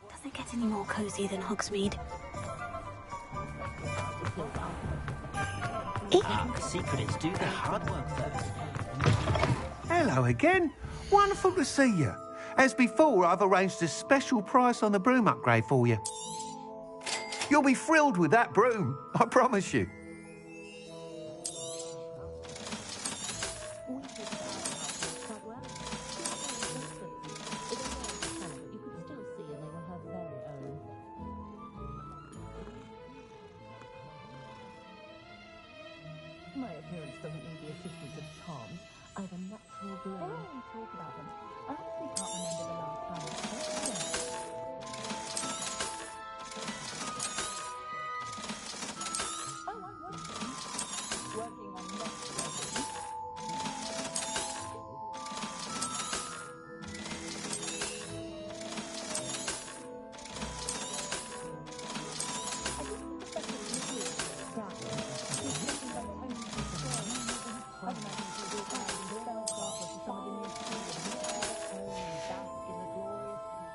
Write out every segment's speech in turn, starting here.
Does it get any more cosy than Hogsmeade? The secret is do the hard work first. Hello again. Wonderful to see you. As before, I've arranged a special price on the broom upgrade for you. You'll be thrilled with that broom, I promise you. My appearance doesn't need the assistance of charms. I have a natural glow. Oh, we talk about them. I honestly can't remember the last time I spoke to them. Oh, I'm working on next level.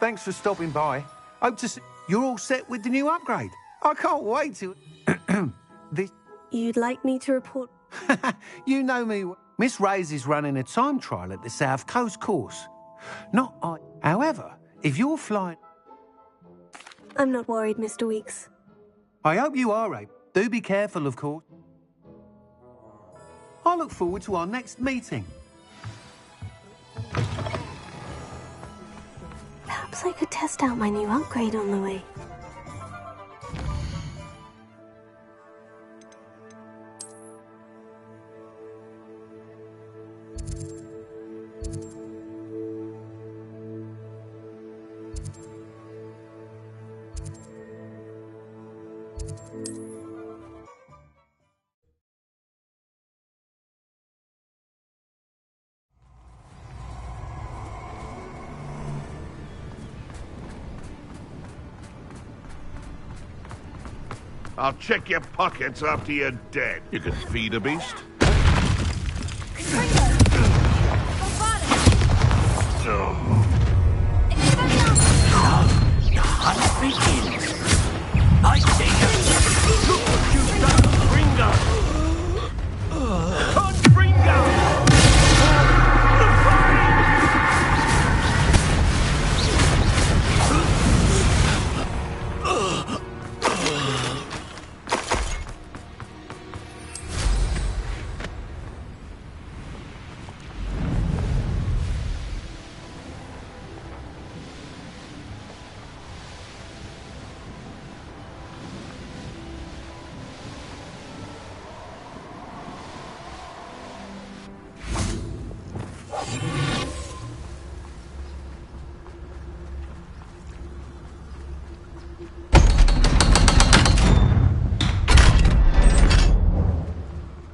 Thanks for stopping by. Hope to see you're all set with the new upgrade. I can't wait to... You'd like me to report? You know me. Miss Reyes is running a time trial at the South Coast course. Not I. However, if you're flying... I'm not worried, Mr. Weeks. I hope you are, Abe. Do be careful, of course. I look forward to our next meeting. Perhaps I could test out my new upgrade on the way. I'll check your pockets after you're dead. You can feed a beast. I say look what you've done, Ringo! Ringo!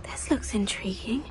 This looks intriguing.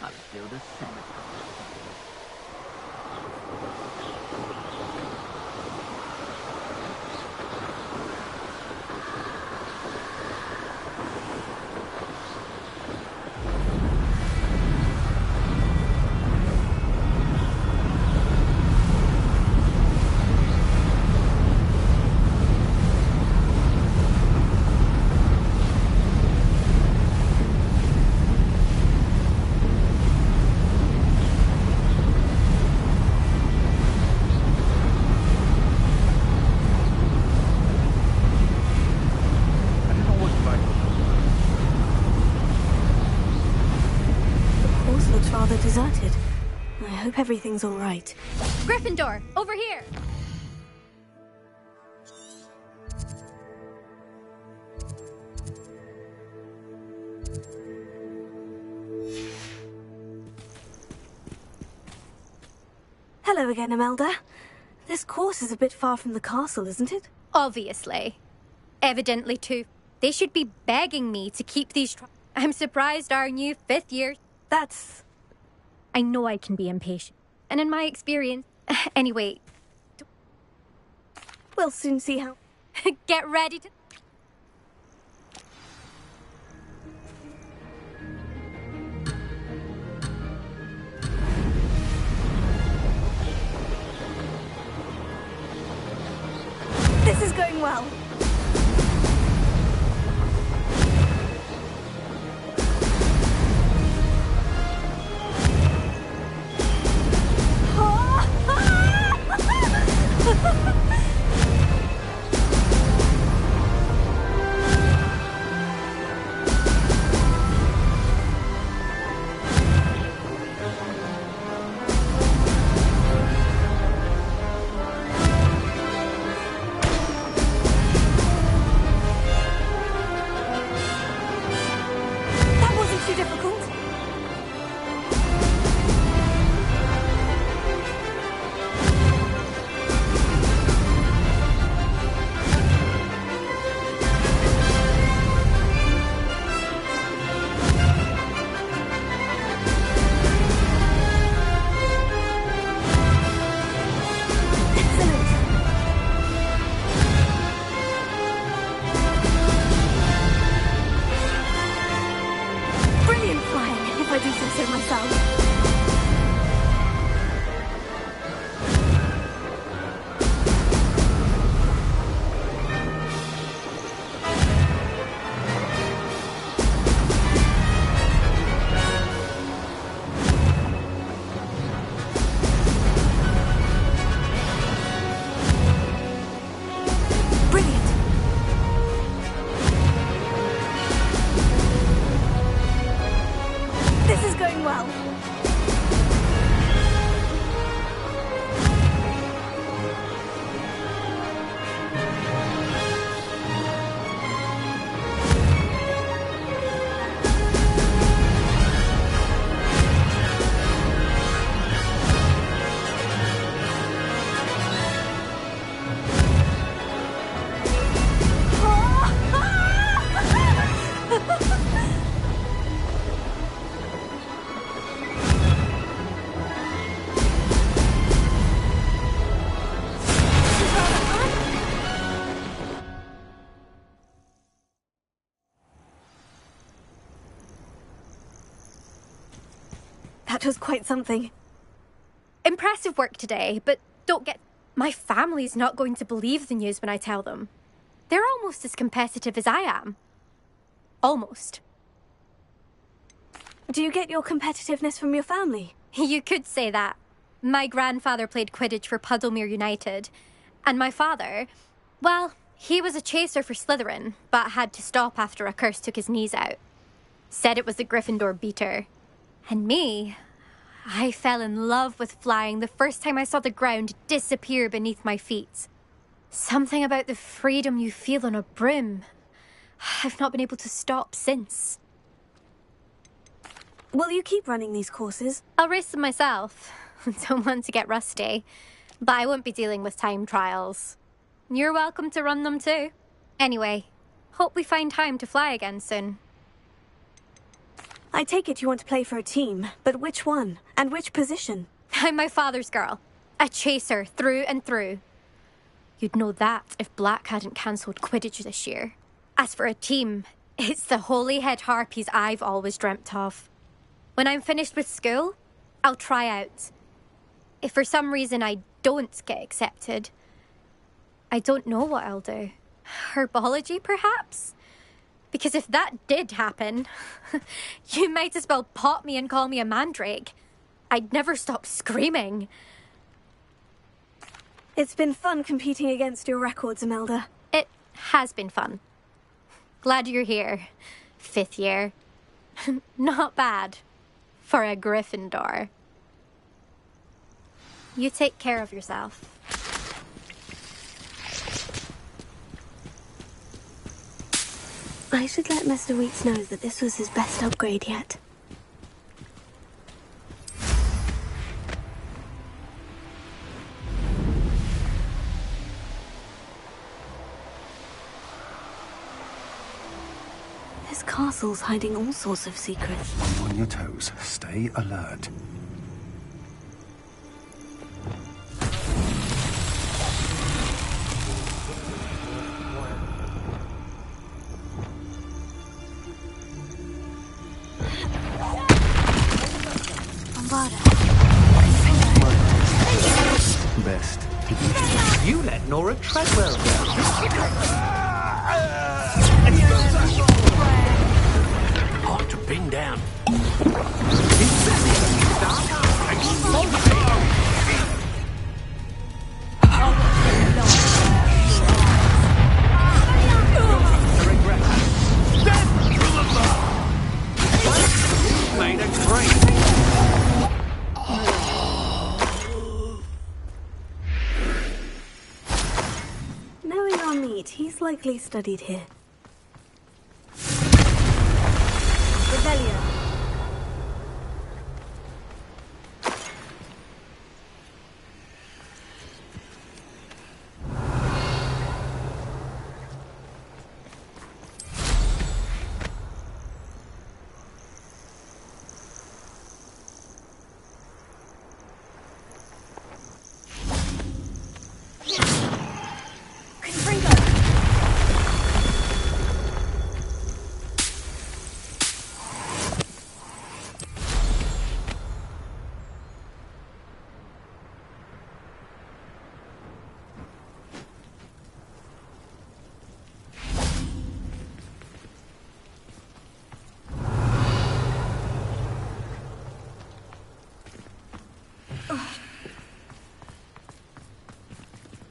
I'll build a cemetery. hope everything's all right. Gryffindor, over here! Hello again, Imelda. This course is a bit far from the castle, isn't it? Obviously. Evidently, too. They should be begging me to keep these I'm surprised our new 5th year... That's... I know I can be impatient. And in my experience... Anyway... We'll soon see how... Get ready to... This is going well. That wasn't too difficult. Excellent. Brilliant flying, if I do say so myself. Brilliant. This is going well. That was quite something. Impressive work today, but don't get... My family's not going to believe the news when I tell them. They're almost as competitive as I am. Almost. Do you get your competitiveness from your family? You could say that. My grandfather played Quidditch for Puddlemere United. And my father, well, he was a chaser for Slytherin, but had to stop after a curse took his knees out. Said it was the Gryffindor beater. And me, I fell in love with flying the first time I saw the ground disappear beneath my feet. Something about the freedom you feel on a broom. I've not been able to stop since. Will you keep running these courses? I'll race them myself. Don't want to get rusty. But I won't be dealing with time trials. You're welcome to run them too. Anyway, hope we find time to fly again soon. I take it you want to play for a team, but which one? And which position? I'm my father's girl. A chaser through and through. You'd know that if Black hadn't cancelled Quidditch this year. As for a team, it's the Holyhead Harpies I've always dreamt of. When I'm finished with school, I'll try out. If for some reason I don't get accepted, I don't know what I'll do. Herbology, perhaps? Because if that did happen, you might as well pop me and call me a mandrake. I'd never stop screaming. It's been fun competing against your records, Imelda. It has been fun. Glad you're here. 5th year. Not bad for a Gryffindor. You take care of yourself. I should let Mr. Weeks know that this was his best upgrade yet. This castle's hiding all sorts of secrets. On your toes. Stay alert. Best. You let Nora Treadwell down. Hard to pin down. Made a great. Knowing our meat, he's likely studied here. Rebellion.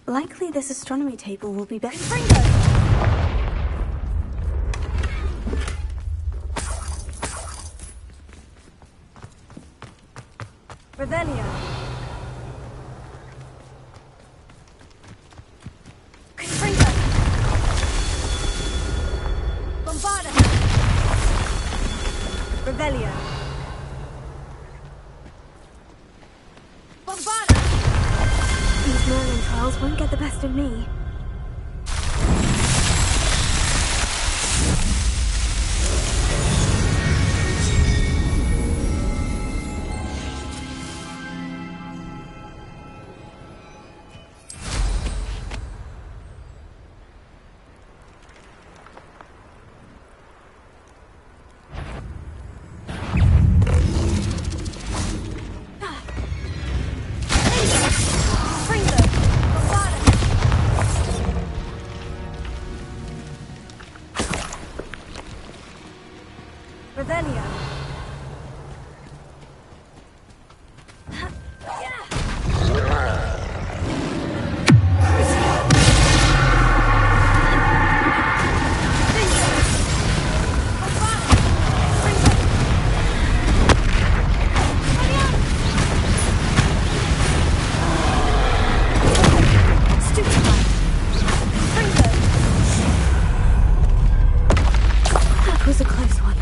Likely this astronomy table will be better. Revelio. Confringo. Bombarda. Revelio. Bombarda. These Merlin trials won't get the best of me. Revelio. That was a close one.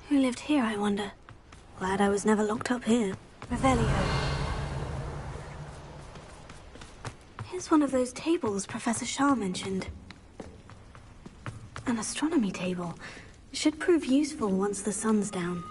Who lived here, I wonder? Glad I was never locked up here. Revelio. Here's one of those tables Professor Shah mentioned. An astronomy table. Should prove useful once the sun's down.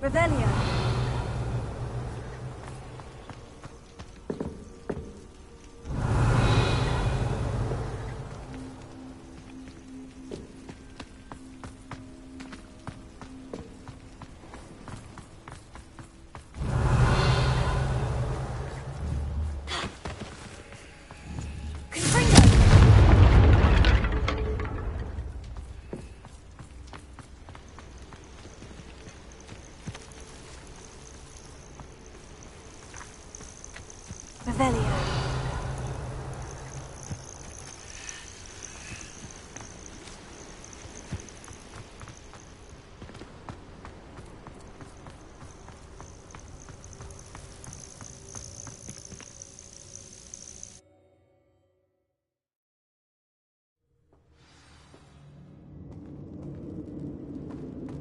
Revelio. Revelio.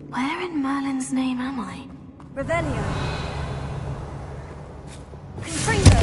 Where in Merlin's name am I? Revelio. Confringo.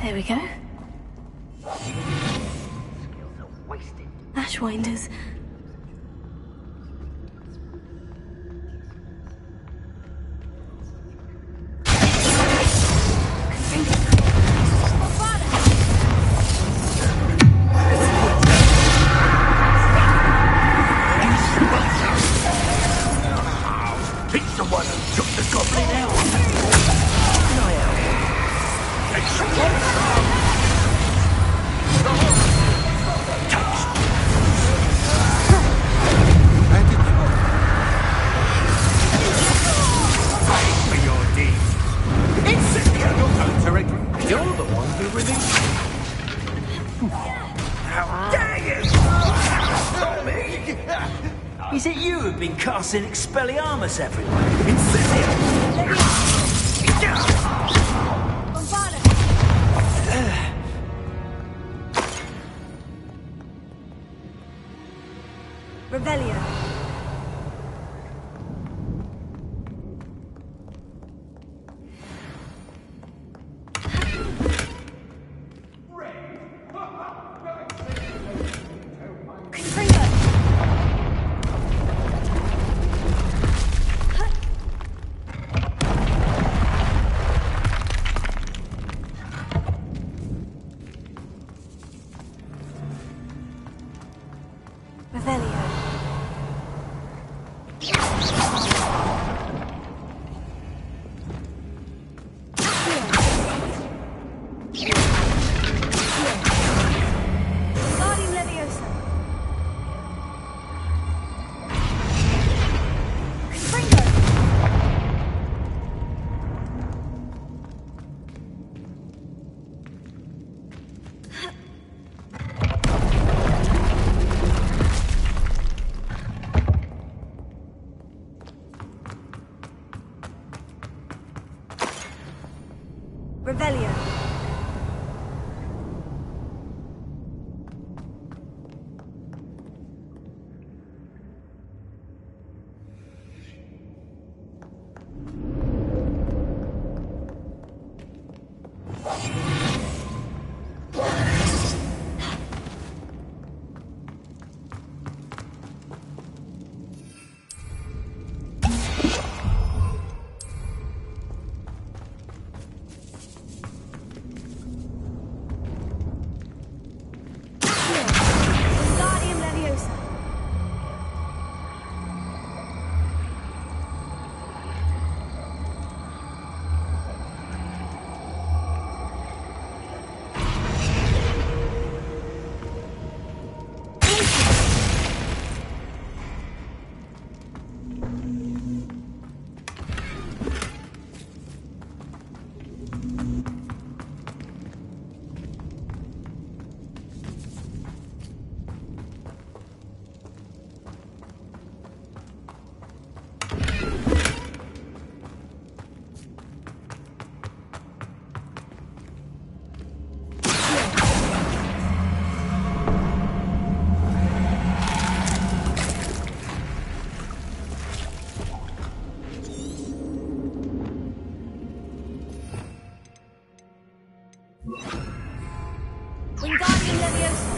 There we go. Ashwinders. Pick someone who took the goblin out. Can I help? Take someone. You're the one who released me. How dare you! Not me! Is it you who've been casting Expelliarmus everywhere? Revelio. Revelio. Guardian Leviosa. Confringo. Wingardium Leviosa.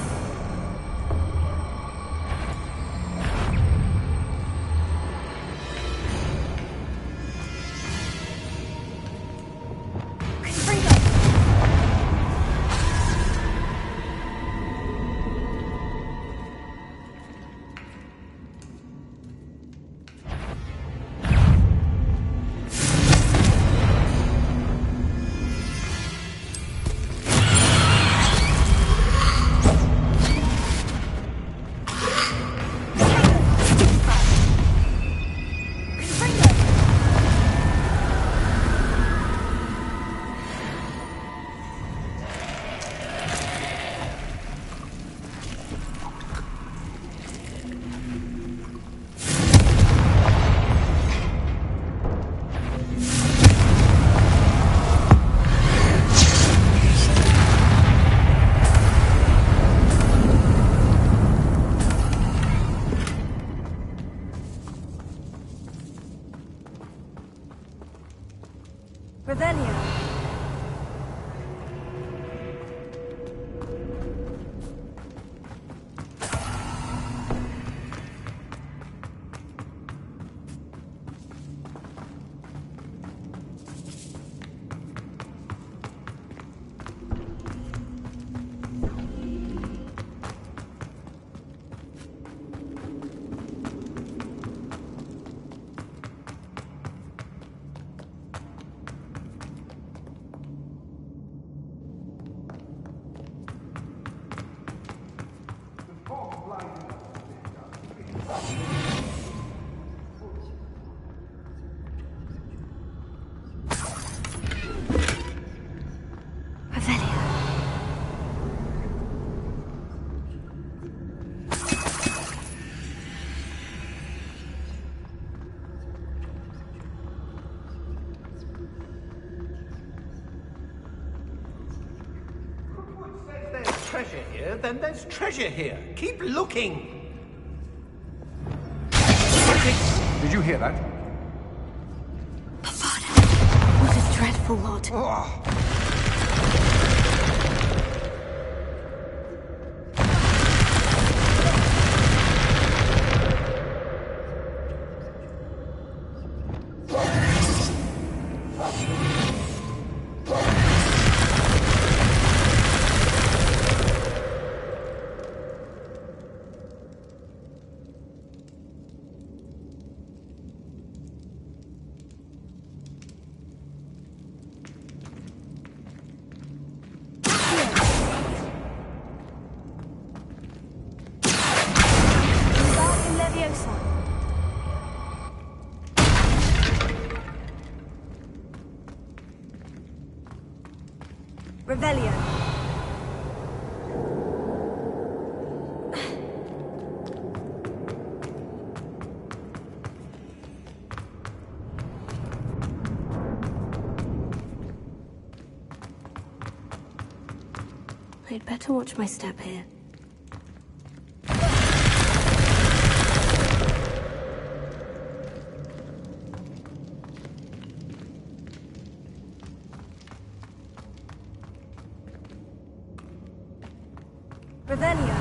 Revelio. Treasure here, then there's treasure here. Keep looking. Did you hear that? What a dreadful lot. Oh. Wingardium Leviosa. Revelio. I'd better watch my step here. Revelio.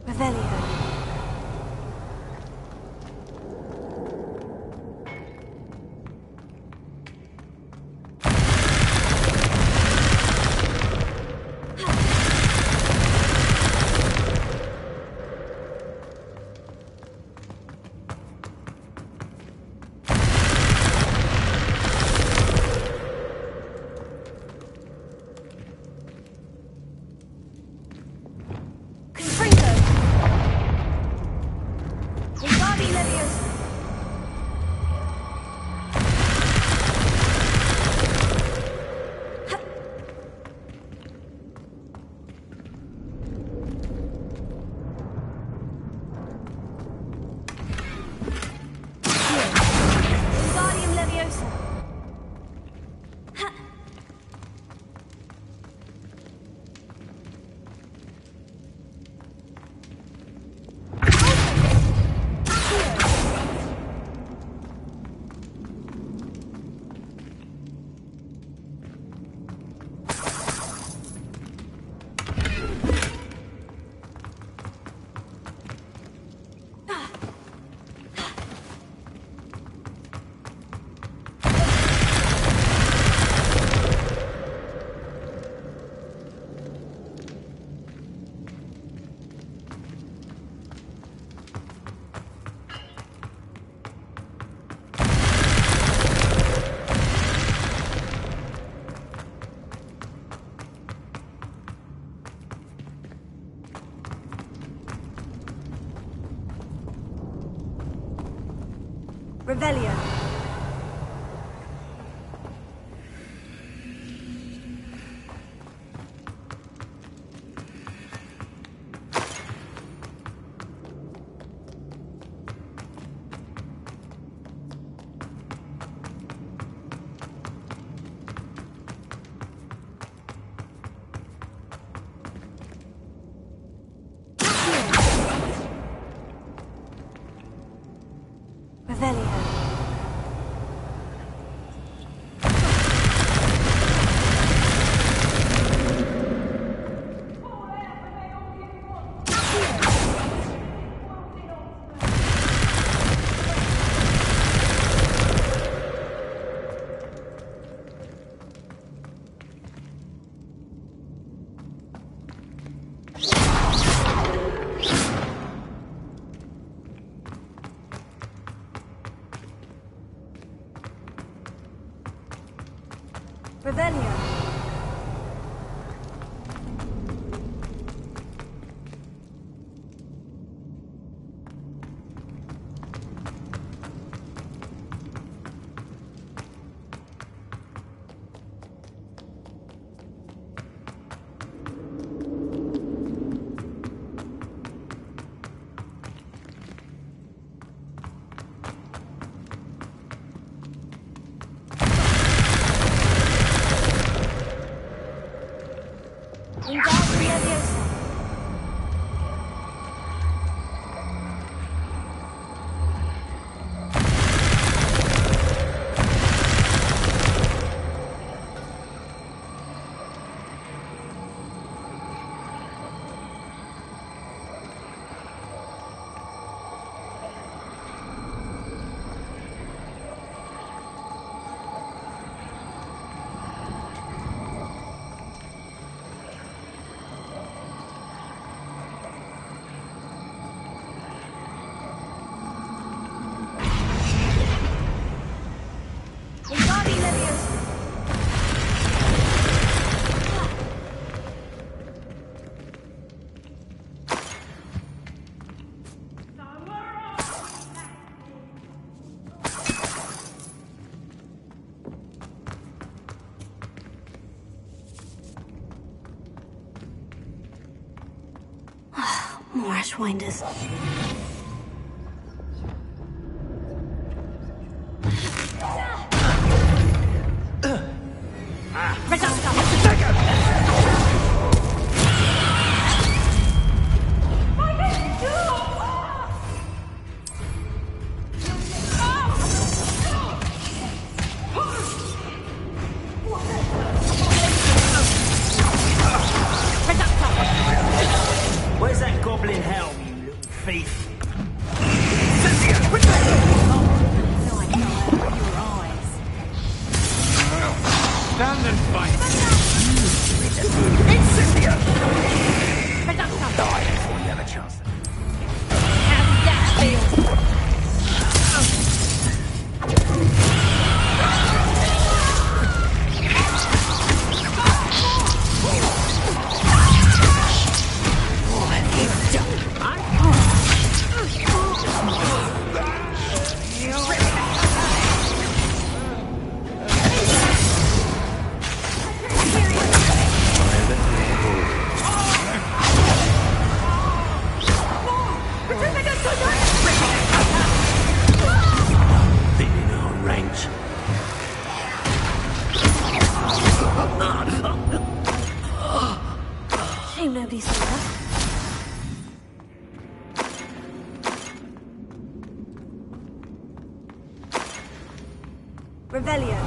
Revelio. Revelio. Revelio. Revelio. More Ashwinders. Where's that goblin helm, you little thief? Stand and fight. Incendio! Die before you have a chance. How did that feel? Shame nobody saw that. Revelio.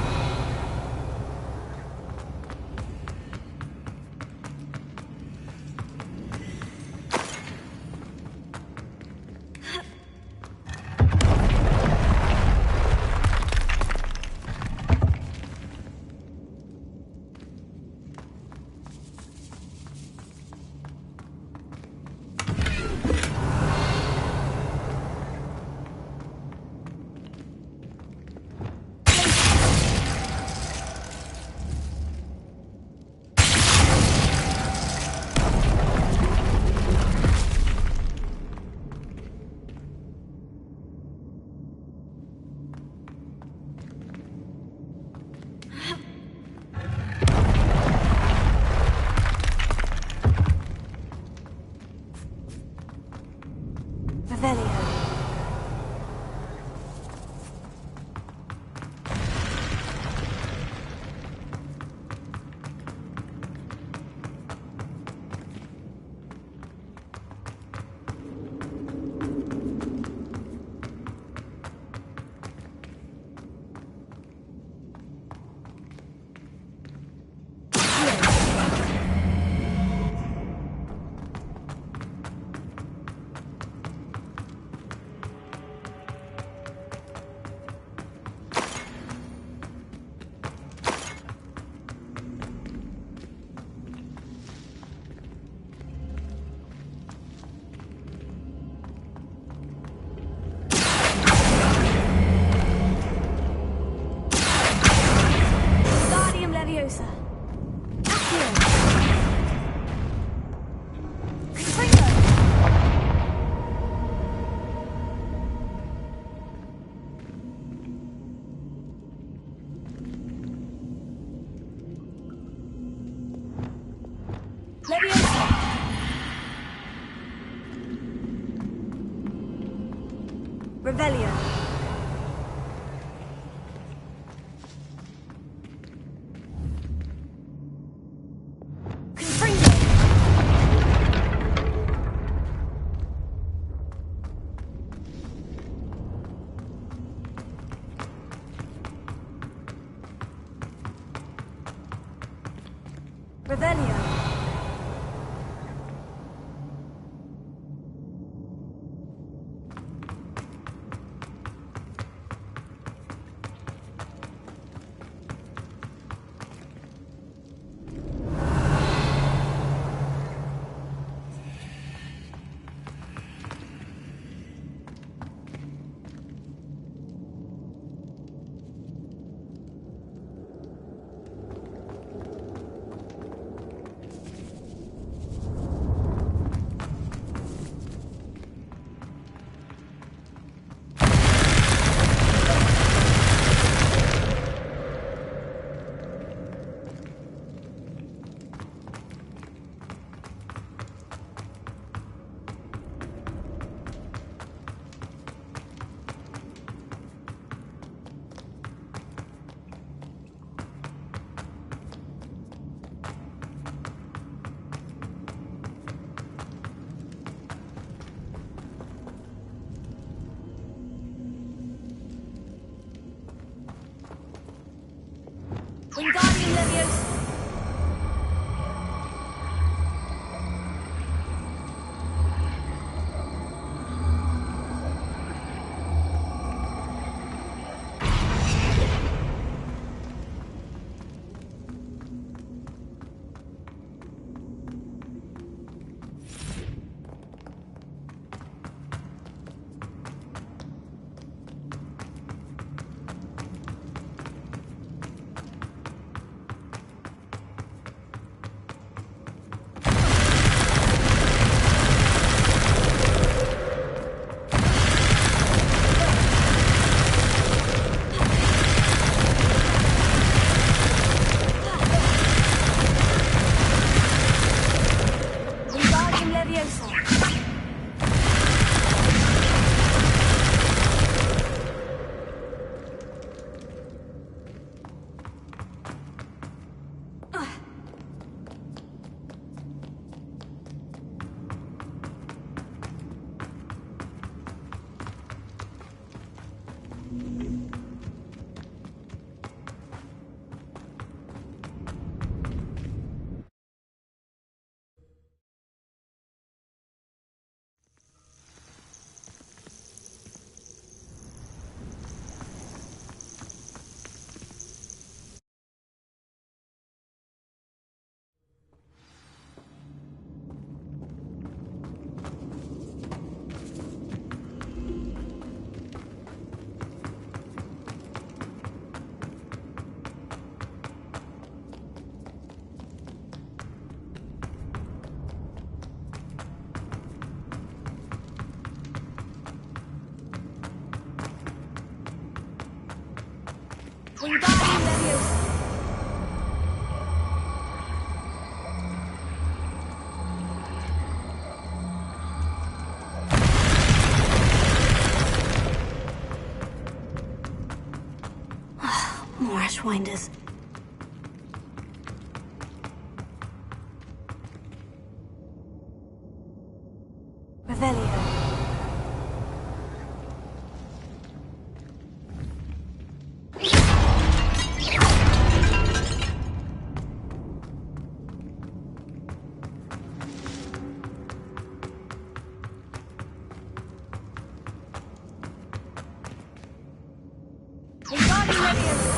Revelio. Revelio. Wingardium Leviosa. Wingardium Leviosa. More Ashwinders. Revelio. Wingardium Leviosa.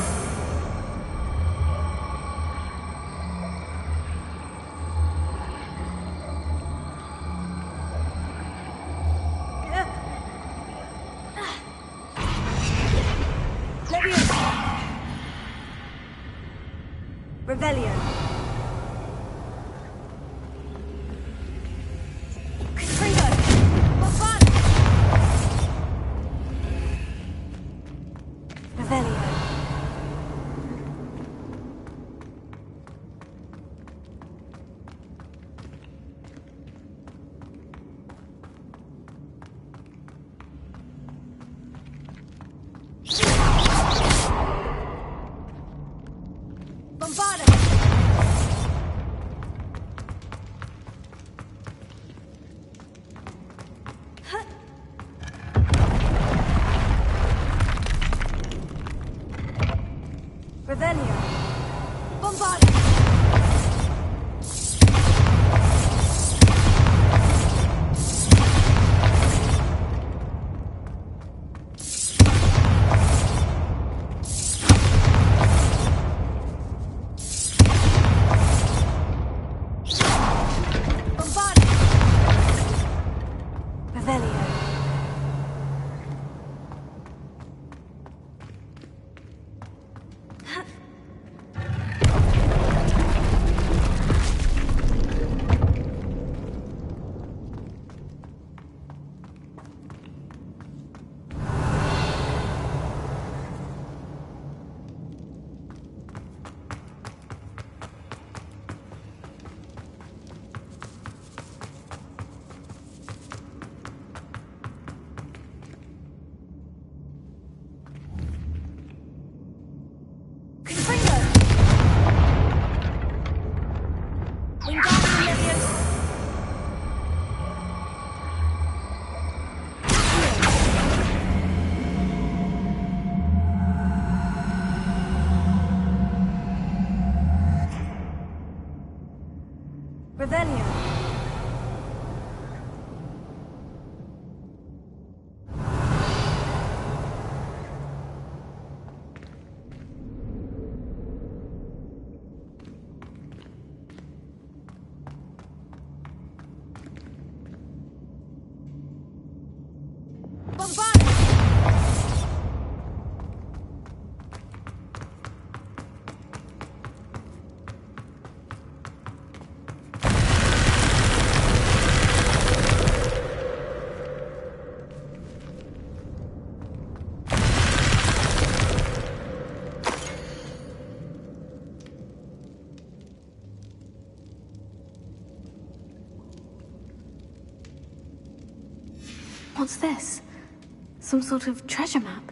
Leviosa. Revelio. Confringo. Bombard. Revelio. What's this? Some sort of treasure map?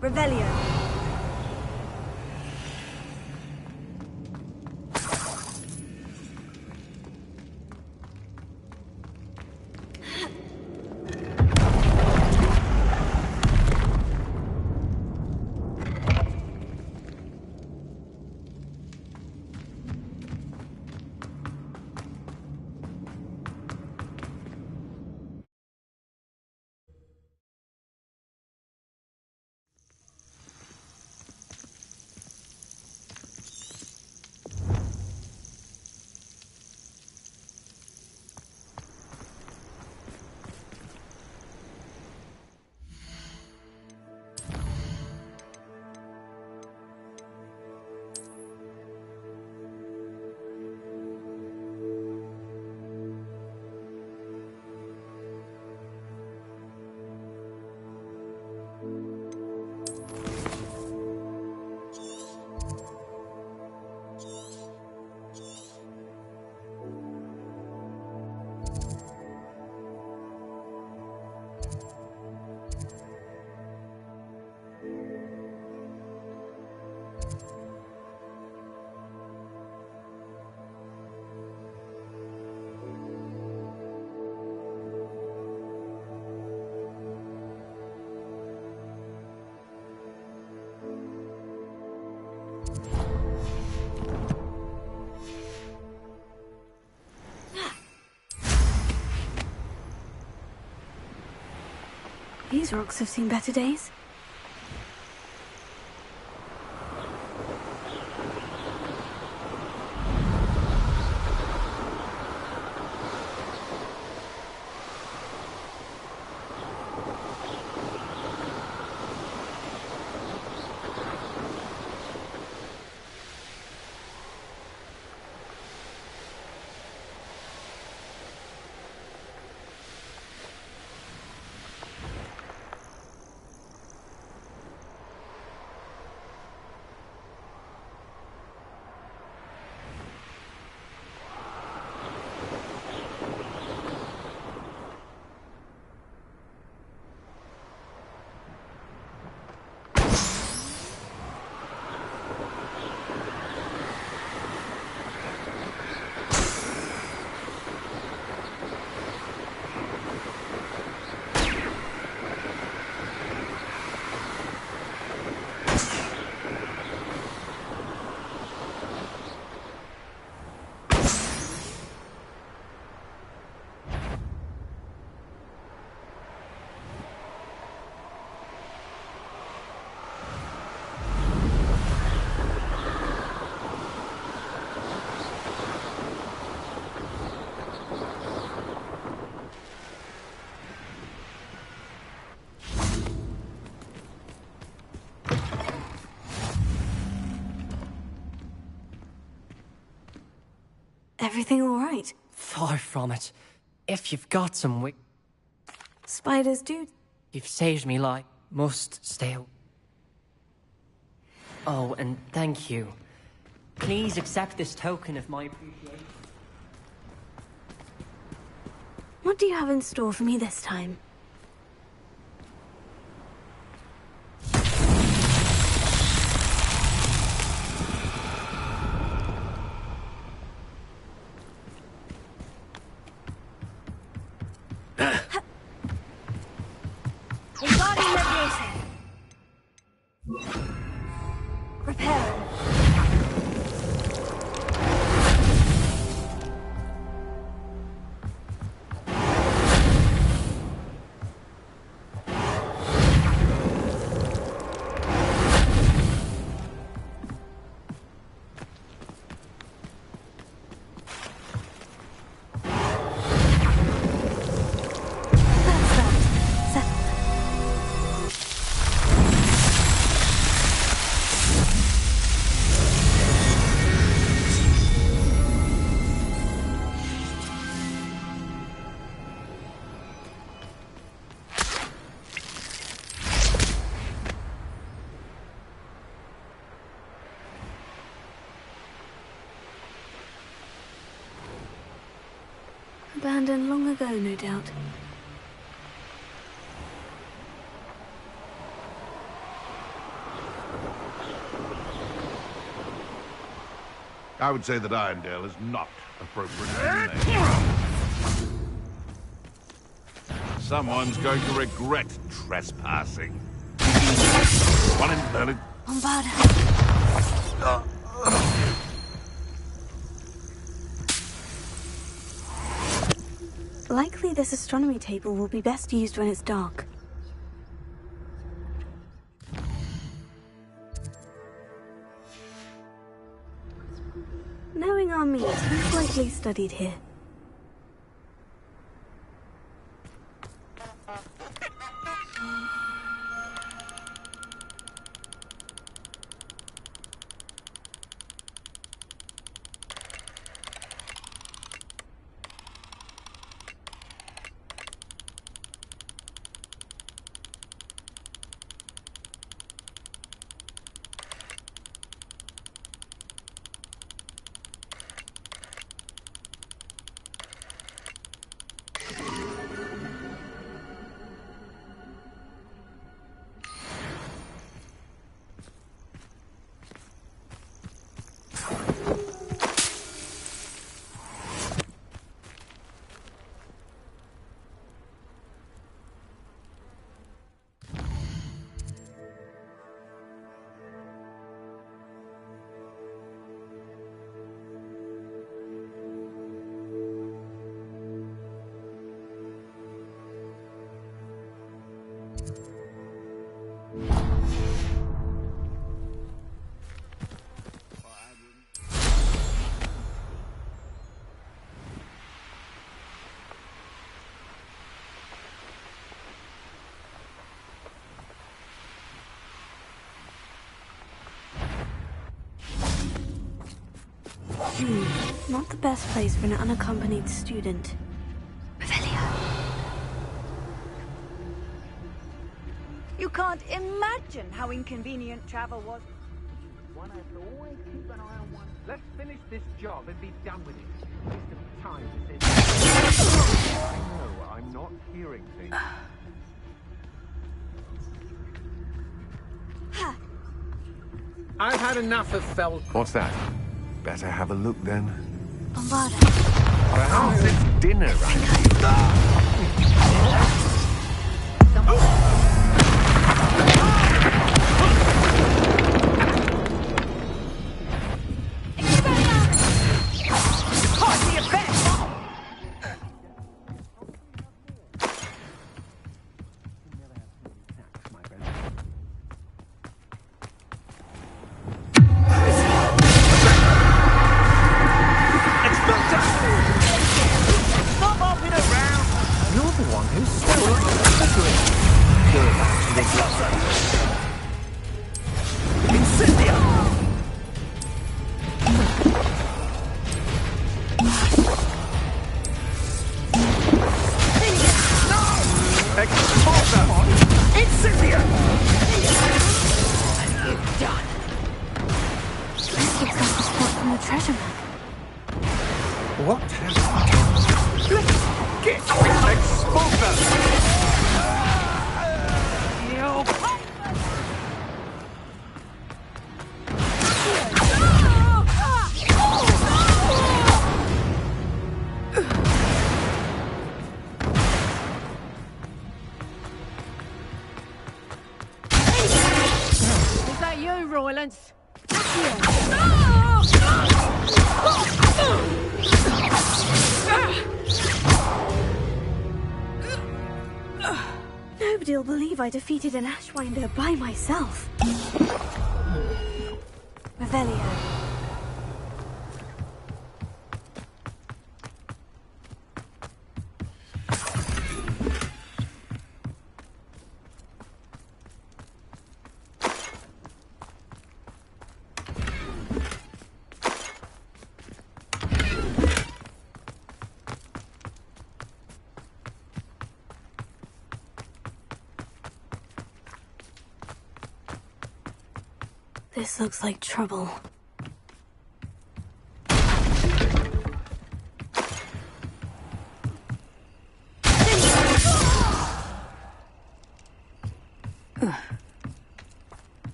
Revelio. These rocks have seen better days. Everything all right? Far from it. If you've got some Spiders do. You've saved me life. Must stay out. Oh, and thank you. Please accept this token of my appreciation. What do you have in store for me this time? Regarding radiation. Repairing. Abandoned long ago, no doubt. I would say that Irondale is not appropriately named. Someone's going to regret trespassing. One in Berlin. Bombarda. Likely this astronomy table will be best used when it's dark. Knowing our meat, he's likely studied here. Not the best place for an unaccompanied student. You can't imagine how inconvenient travel was. One has to always keep an eye on one. Let's finish this job and be done with it. Waste of time to say. I know, I'm not hearing things. I've had enough of felt. What's that? Better have a look then. Bombarda. Perhaps it's dinner, right? Looks like the spot from the treasure map. What? Get exposed! Is that you, Roylance? Nobody'll believe I defeated an Ashwinder by myself. Revelio. This looks like trouble.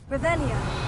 Revelio.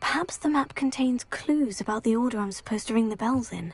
Perhaps the map contains clues about the order I'm supposed to ring the bells in.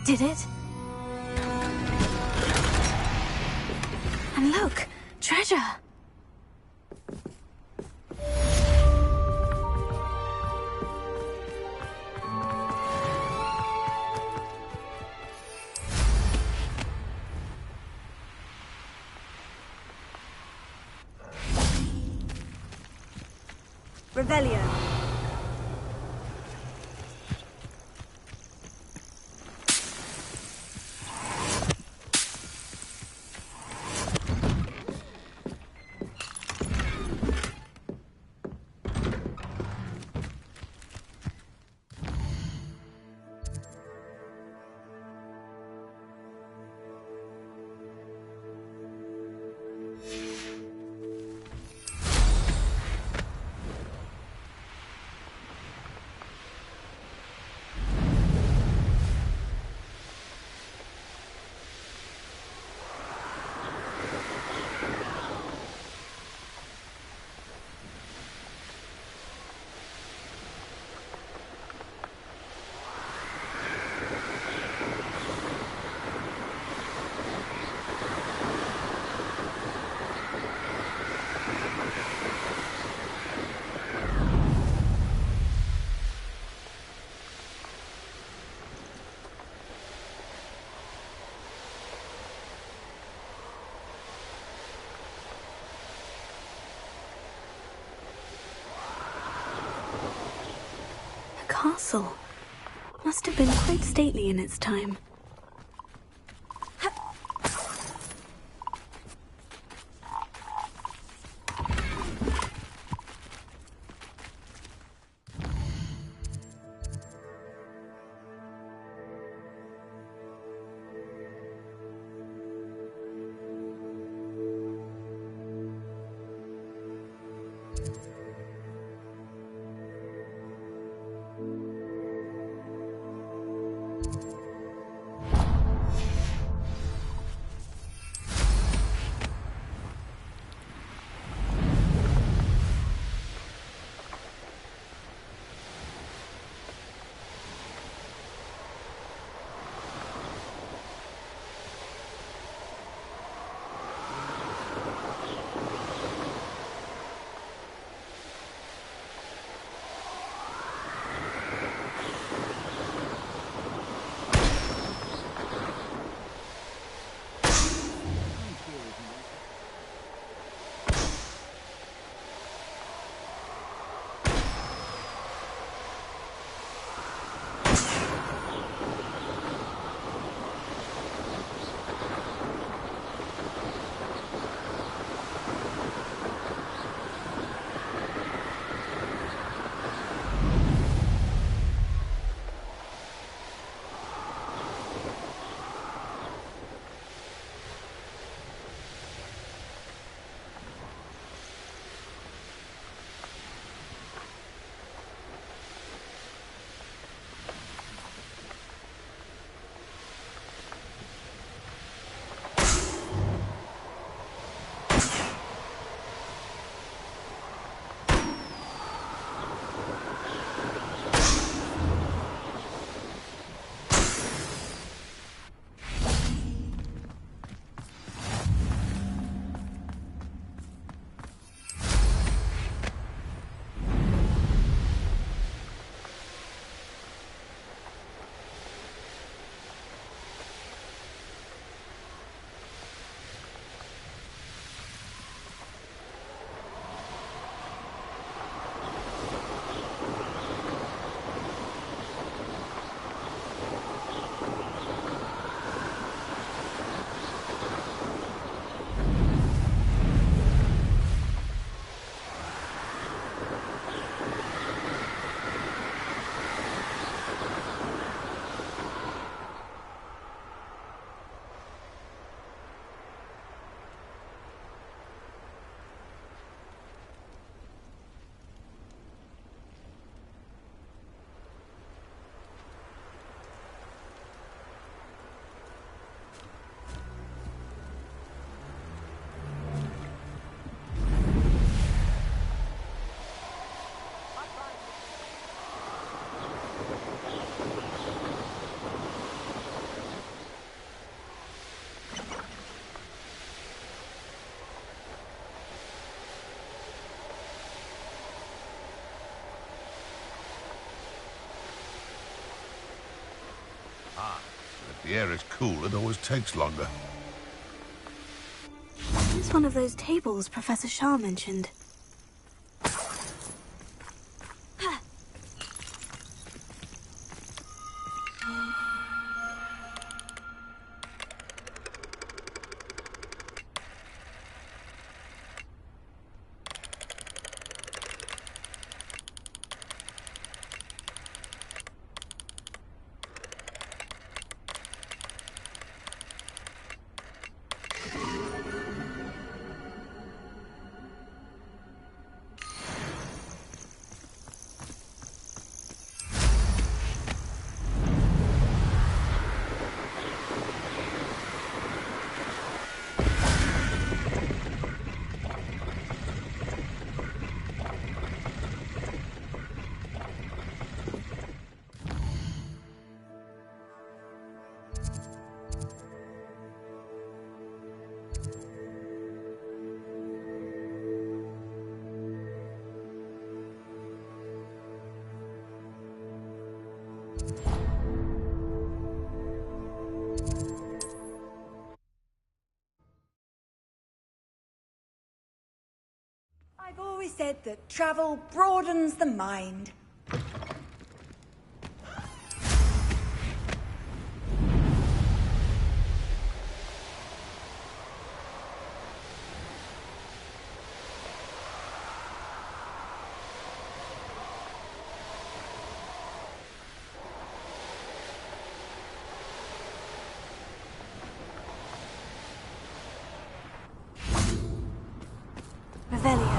Did it? And look, treasure. Revelio. Castle must have been quite stately in its time. hot. If the air is cool, it always takes longer. It's one of those tables Professor Shah mentioned. I've always said that travel broadens the mind. Revelio.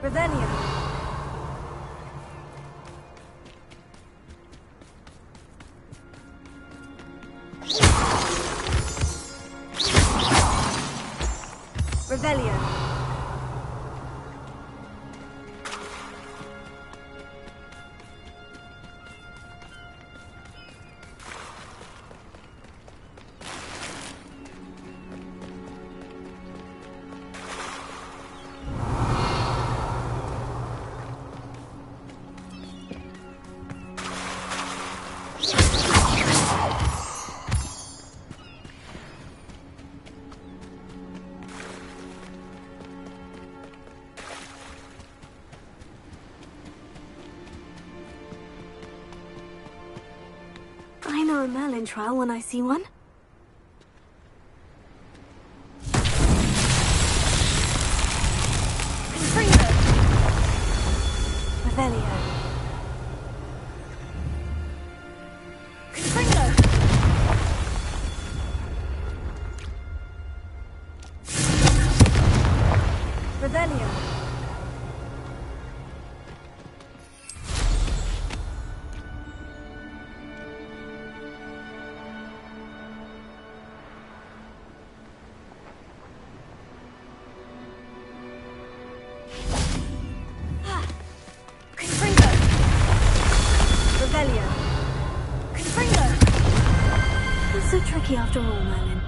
Revelio. Revelio. I know a Merlin trial when I see one. Revelio. Revelio. Revelio. Confringo! Not so tricky after all, Merlin.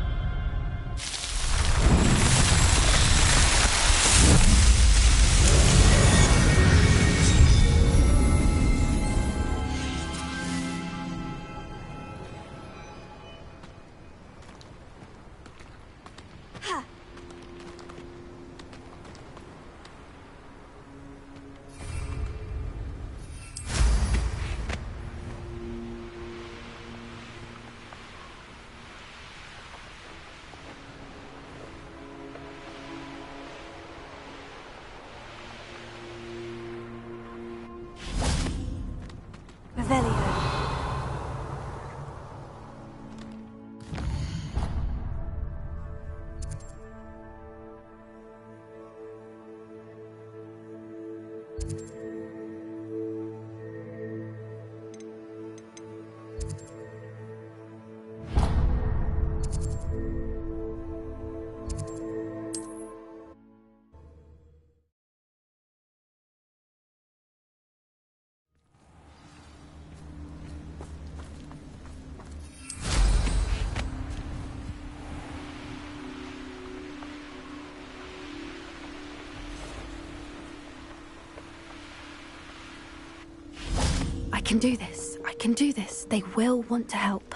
can do this. I can do this. They will want to help.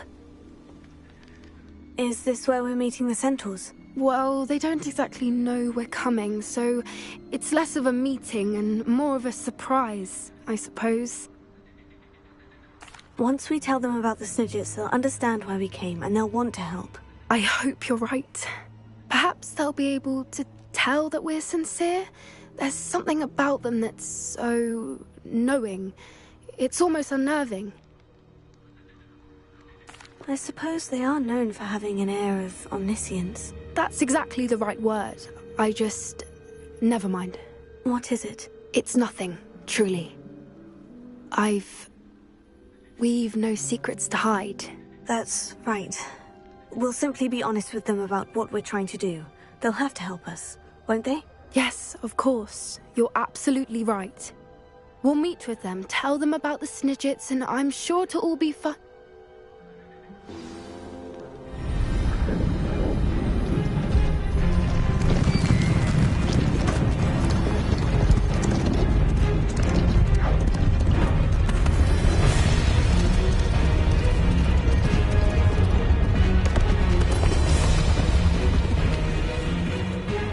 Is this where we're meeting the centaurs? Well, they don't exactly know we're coming, so it's less of a meeting and more of a surprise, I suppose. Once we tell them about the Snidgets, they'll understand why we came and they'll want to help. I hope you're right. Perhaps they'll be able to tell that we're sincere. There's something about them that's so knowing. It's almost unnerving. I suppose they are known for having an air of omniscience. That's exactly the right word. I just... never mind. What is it? It's nothing, truly. We've no secrets to hide. That's right. We'll simply be honest with them about what we're trying to do. They'll have to help us, won't they? Yes, of course. You're absolutely right. We'll meet with them, tell them about the Snidgets, and I'm sure it'll all be fun.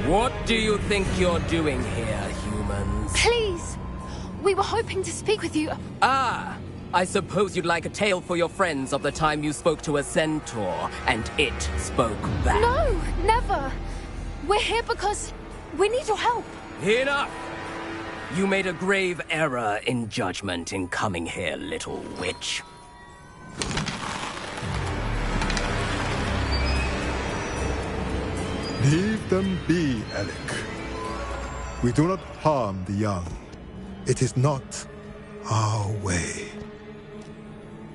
What do you think you're doing here, humans? Please! We were hoping to speak with you. Ah! I suppose you'd like a tale for your friends of the time you spoke to a centaur, and it spoke back. No! Never! We're here because we need your help. Enough! You made a grave error in judgment in coming here, little witch. Leave them be, Alec. We do not harm the young. It is not our way.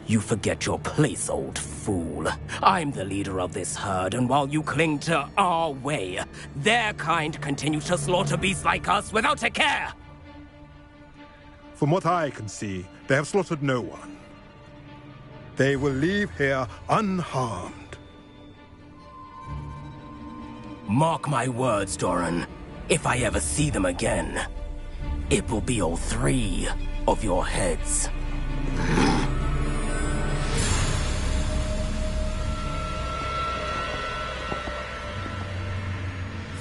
You forget your place, old fool. I'm the leader of this herd, and while you cling to our way, their kind continues to slaughter beasts like us without a care! From what I can see, they have slaughtered no one. They will leave here unharmed. Mark my words, Doran. If I ever see them again, it will be all 3 of your heads.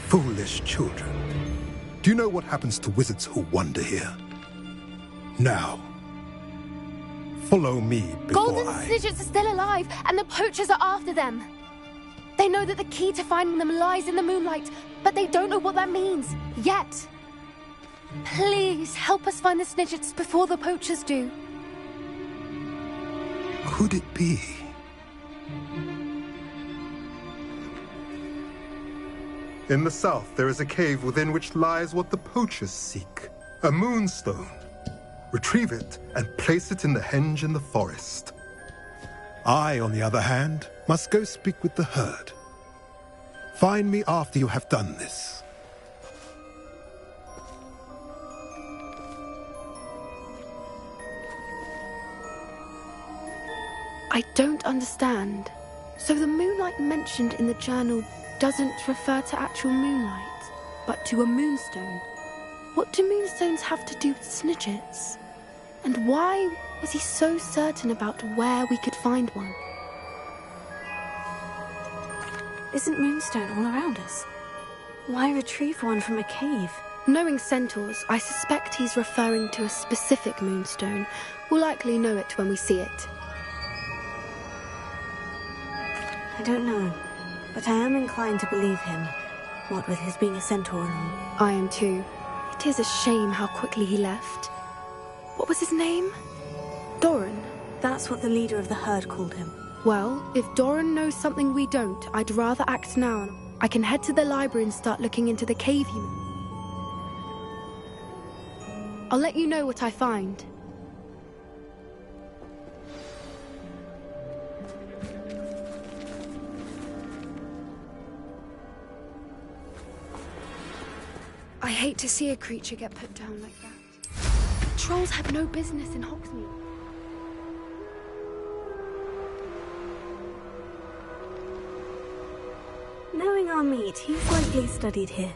Foolish children. Do you know what happens to wizards who wander here? Now, follow me before Golden Snidgets are still alive, and the poachers are after them. They know that the key to finding them lies in the moonlight, but they don't know what that means, yet. Please, help us find the Snidgets before the poachers do. Could it be? In the south, there is a cave within which lies what the poachers seek. A moonstone. Retrieve it and place it in the henge in the forest. I, on the other hand, must go speak with the herd. Find me after you have done this. I don't understand. So the moonlight mentioned in the journal doesn't refer to actual moonlight, but to a moonstone. What do moonstones have to do with Snidgets? And why was he so certain about where we could find one? Isn't Moonstone all around us? Why retrieve one from a cave? Knowing centaurs, I suspect he's referring to a specific moonstone. We'll likely know it when we see it. I don't know, but I am inclined to believe him, what with his being a centaur and all. I am too. It is a shame how quickly he left. What was his name? Doran. That's what the leader of the herd called him. Well, if Doran knows something we don't, I'd rather act now. I can head to the library and start looking into the cave you... I'll let you know what I find. I hate to see a creature get put down like that. Trolls have no business in Hogsmeade. Knowing our meat, he's likely studied here.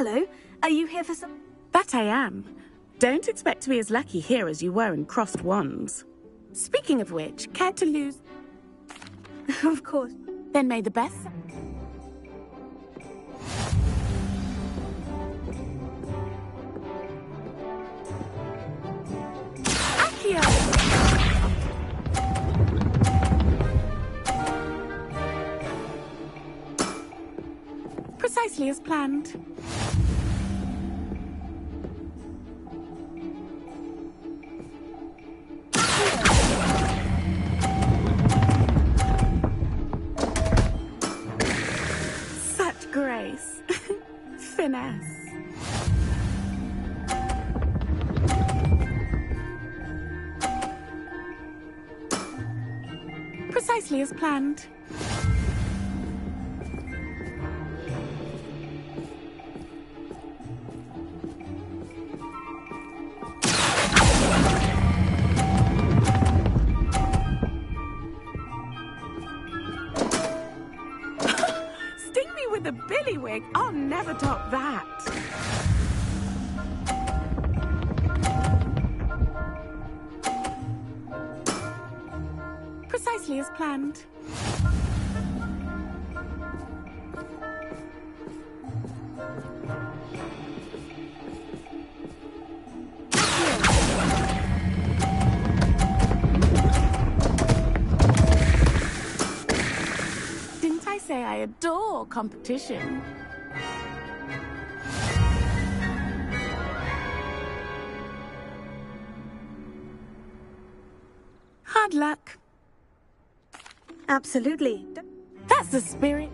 Hello. Are you here for some... That I am. Don't expect to be as lucky here as you were in Crossed Wands. Speaking of which, care to lose? Of course. Then may the best... Accio! Precisely as planned. Such grace. Finesse. Precisely as planned. Sting me with a billywig. I'll never top that. Precisely as planned. Didn't I say I adore competition? Hard luck. Absolutely. That's the spirit.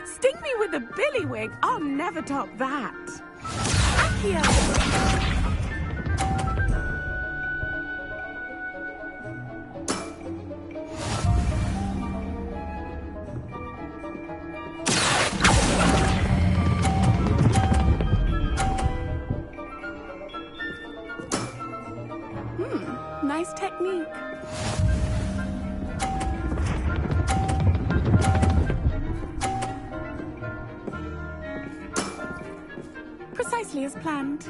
Sting me with a billywig. I'll never top that. Accio! Nice technique. Precisely as planned.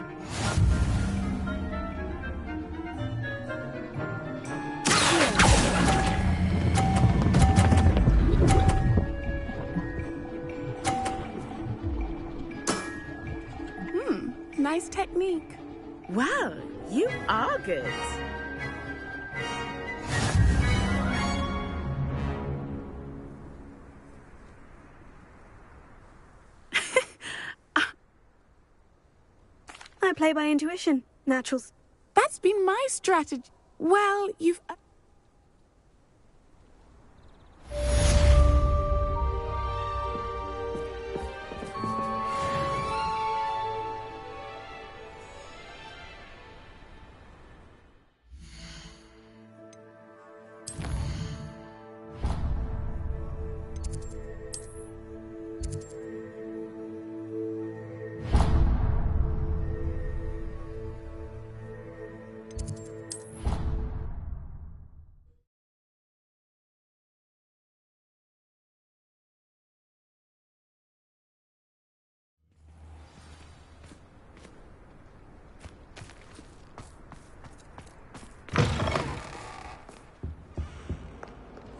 Nice technique. Wow, you are good. I play by intuition. Naturals. That's been my strategy. Well, you've...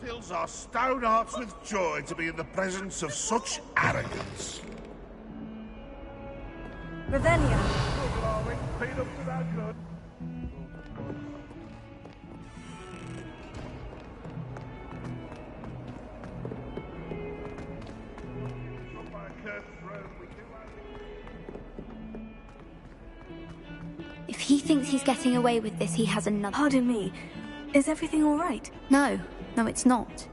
Fills our stout hearts with joy to be in the presence of such arrogance. Revelia. Feed up to that good. If he thinks he's getting away with this, he has another... Pardon me. Is everything all right? No, it's not.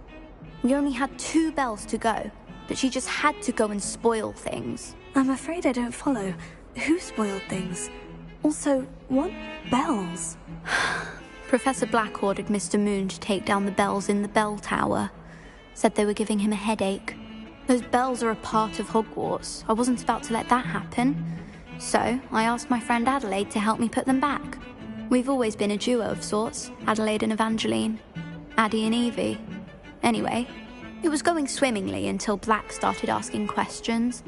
We only had 2 bells to go, but she just had to go and spoil things. I'm afraid I don't follow. Who spoiled things? Also, what bells? Professor Black ordered Mr. Moon to take down the bells in the bell tower. Said they were giving him a headache. Those bells are a part of Hogwarts. I wasn't about to let that happen. So, I asked my friend Adelaide to help me put them back. We've always been a duo of sorts, Adelaide and Evangeline. Addie and Evie. Anyway, it was going swimmingly until Black started asking questions.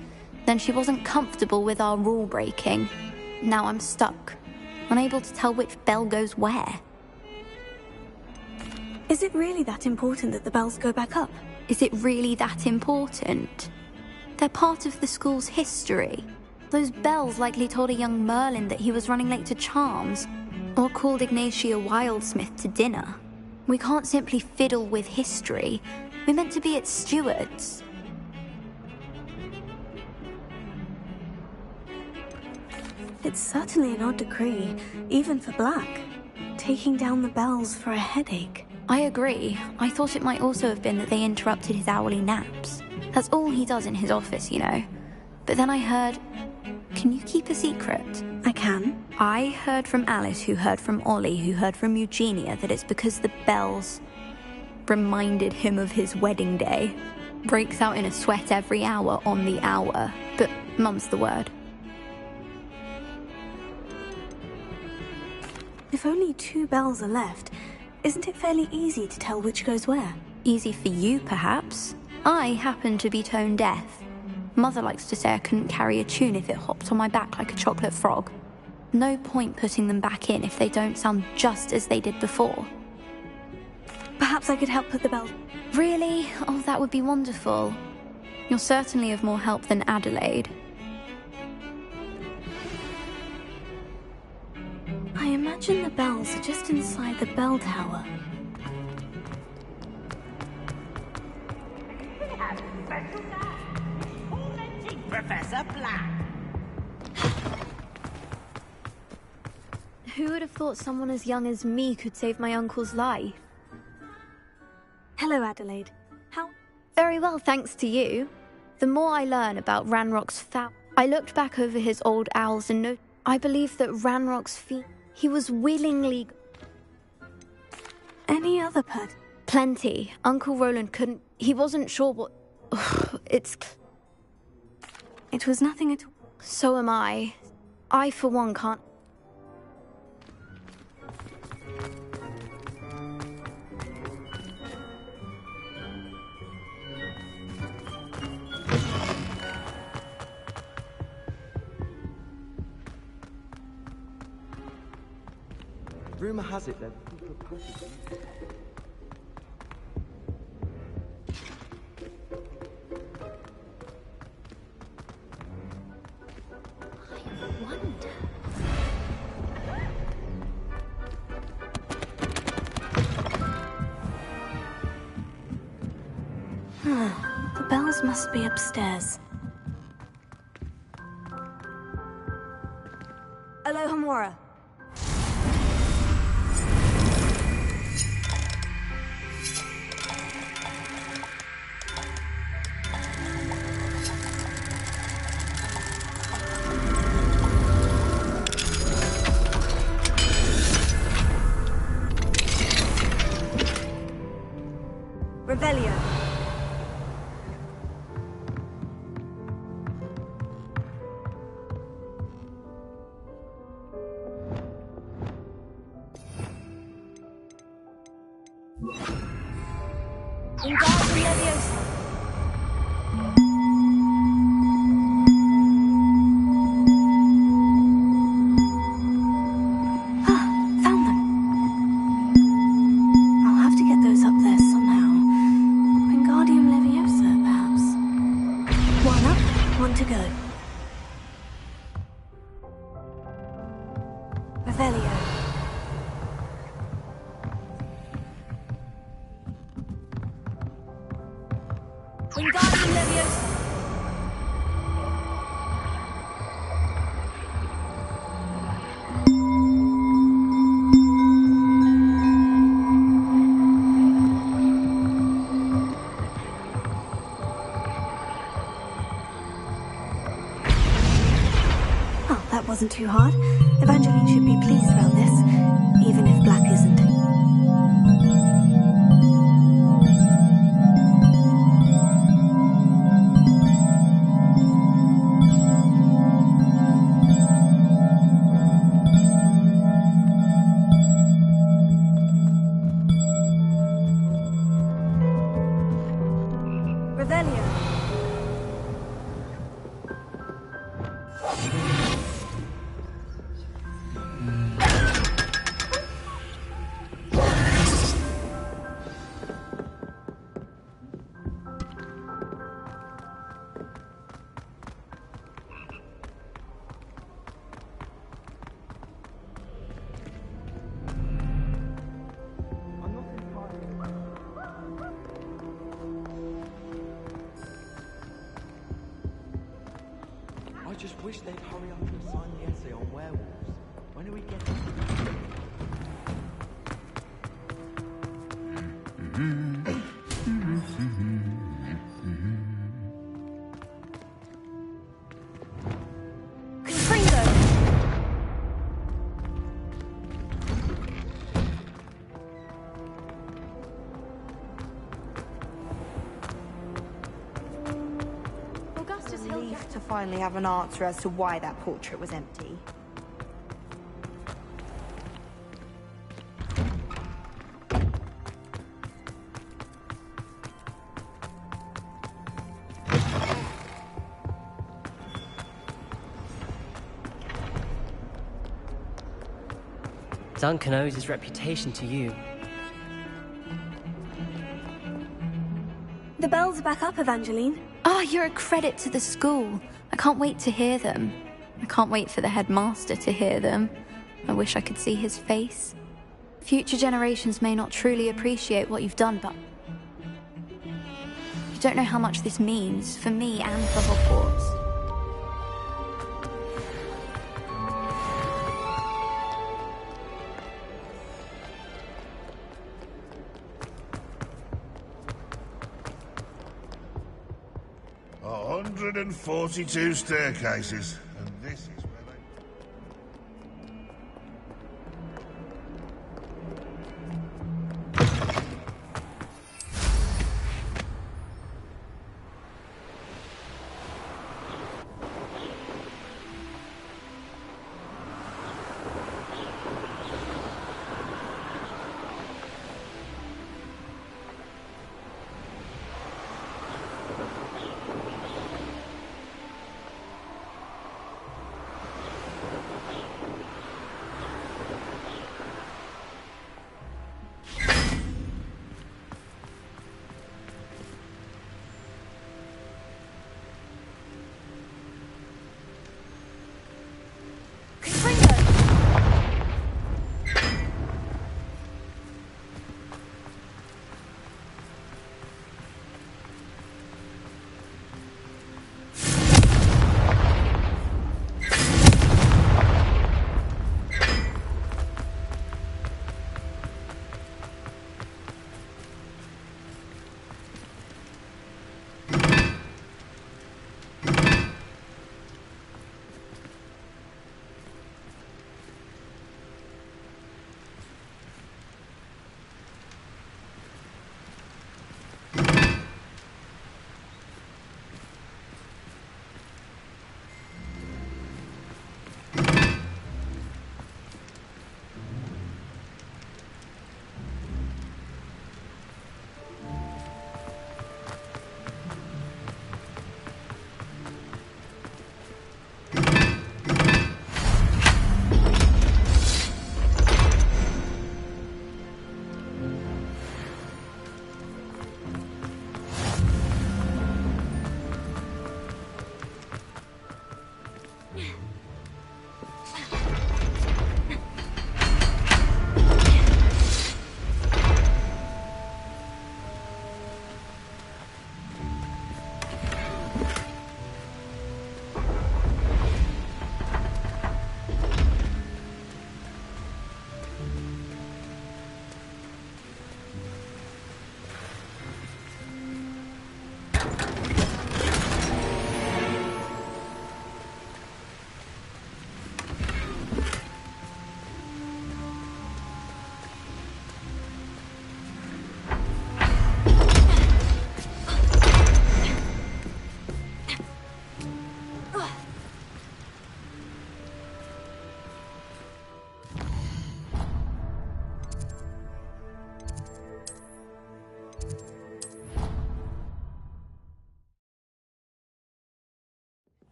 Then she wasn't comfortable with our rule breaking. Now I'm stuck, unable to tell which bell goes where. Is it really that important that the bells go back up? Is it really that important? They're part of the school's history. Those bells likely told a young Merlin that he was running late to Charms, or called Ignatia Wildsmith to dinner. We can't simply fiddle with history. We're meant to be its stewards. It's certainly an odd decree, even for Black. Taking down the bells for a headache. I agree. I thought it might also have been that they interrupted his hourly naps. That's all he does in his office, you know. But then I heard... Can you keep a secret? I can. I heard from Alice, who heard from Ollie, who heard from Eugenia, that it's because the bells reminded him of his wedding day. Breaks out in a sweat every hour on the hour. But mum's the word. If only 2 bells are left, isn't it fairly easy to tell which goes where? Easy for you, perhaps. I happen to be tone deaf. Mother likes to say I couldn't carry a tune if it hopped on my back like a chocolate frog. No point putting them back in if they don't sound just as they did before. Perhaps I could help put the bell... Really? Oh, that would be wonderful. You're certainly of more help than Adelaide. I imagine the bells are just inside the bell tower. Professor Black. Who would have thought someone as young as me could save my uncle's life? Hello, Adelaide. How? Very well, thanks to you. The more I learn about Ranrock's foul... I looked back over his old owls and noted... I believe that Ranrock's feet... He was willingly... Any other pet? Plenty. Uncle Roland couldn't... He wasn't sure what... It's... It was nothing at all. So am I. I, for one, can't... Rumor has it that... The bells must be upstairs. Alohomora. Revelio. Wingardium Leviosa. Found them. I'll have to get those up there somehow. Wingardium Leviosa, perhaps. One up, one to go. Revelio. Wingardium Leviosa. wasn't too hard. Evangeline should be pleased about this, even if Black isn't. I just wish they'd hurry up and sign the essay on werewolves. When are we getting to finally have an answer as to why that portrait was empty. Duncan owes his reputation to you. The bells are back up, Evangeline. Ah, you're a credit to the school. I can't wait to hear them. I can't wait for the headmaster to hear them. I wish I could see his face. Future generations may not truly appreciate what you've done, but you don't know how much this means for me and for Hogwarts. Oh, 142 staircases, and this is where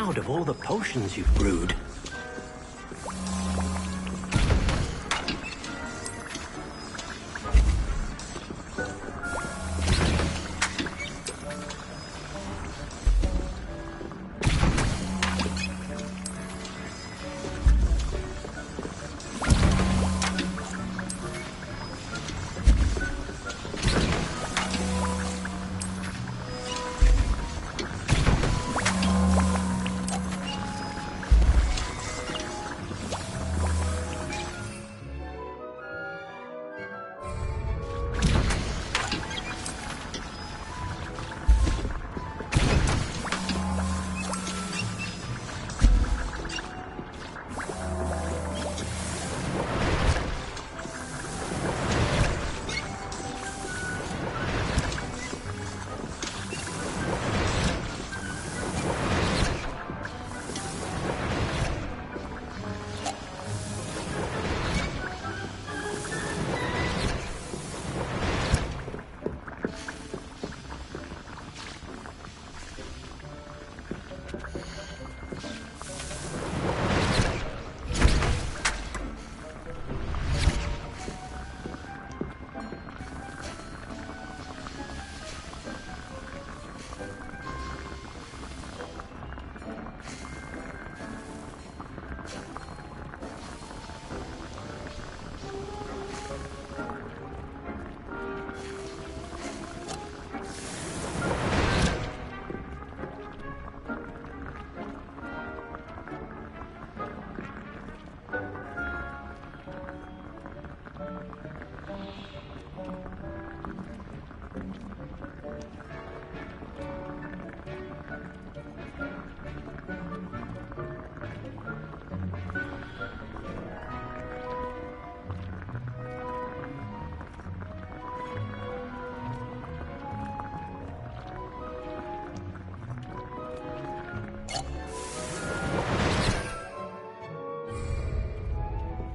proud of all the potions you've brewed.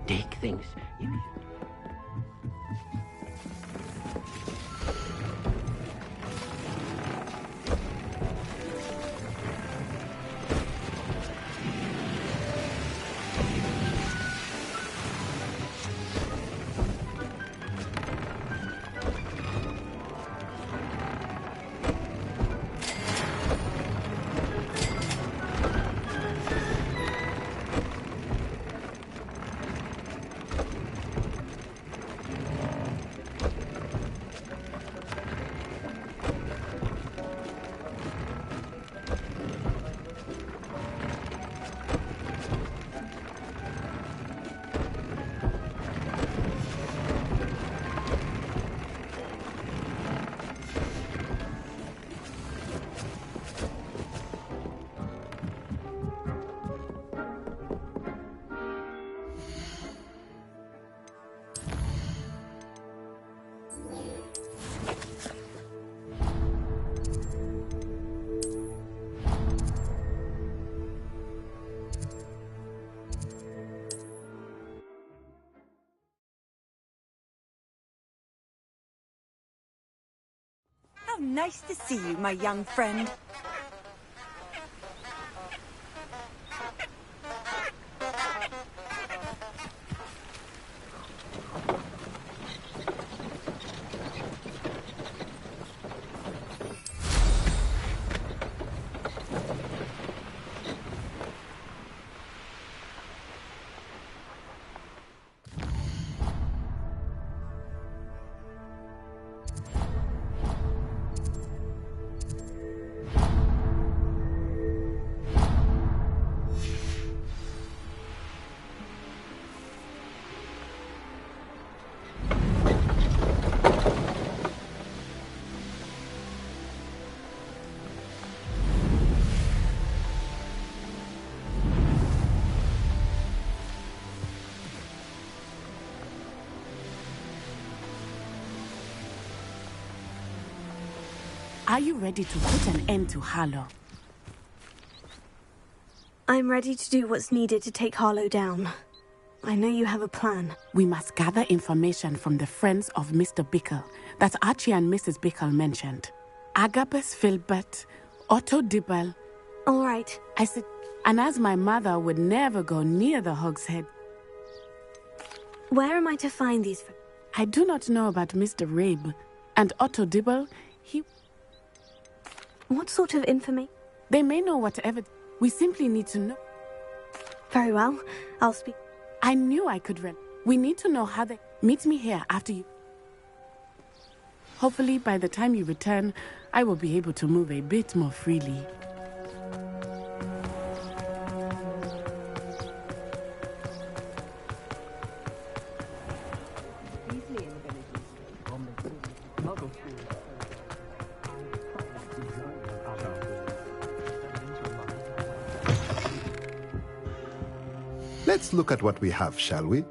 Take things. How nice to see you, my young friend. Are you ready to put an end to Harlow? I'm ready to do what's needed to take Harlow down. I know you have a plan. We must gather information from the friends of Mr. Bickle that Archie and Mrs. Bickle mentioned. Agabus Filbert, Otto Dibble. All right. I said And as my mother would never go near the Hogshead. Where am I to find these? I do not know about Mr. Rabe. And Otto Dibble, he... What sort of information? They may know whatever. We simply need to know. Very well. I'll speak. I knew I could run. We need to know how they... Meet me here after you. Hopefully, by the time you return, I will be able to move a bit more freely. Let's look at what we have, shall we?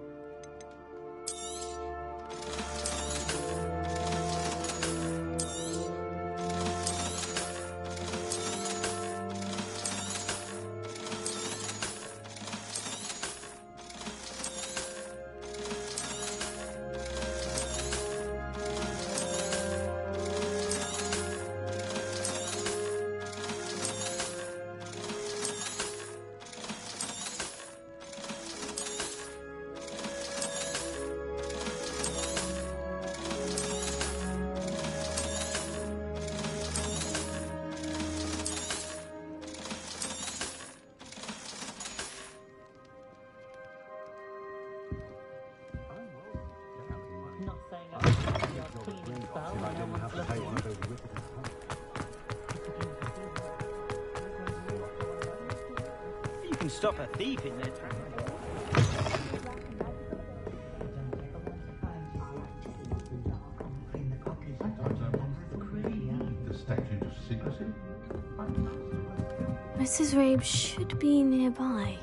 You can stop a thief in their tracks. The statute of secrecy? Mrs. Rabe should be nearby.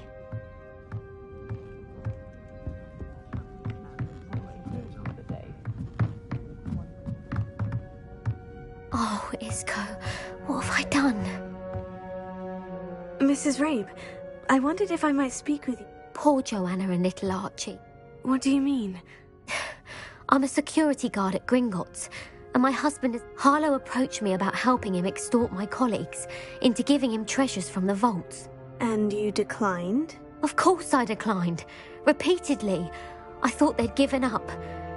Oh, Isco, what have I done? Mrs. Rabe, I wondered if I might speak with you. Poor Joanna and little Archie. What do you mean? I'm a security guard at Gringotts, and my husband is... Harlow approached me about helping him extort my colleagues into giving him treasures from the vaults. And you declined? Of course I declined. Repeatedly. I thought they'd given up,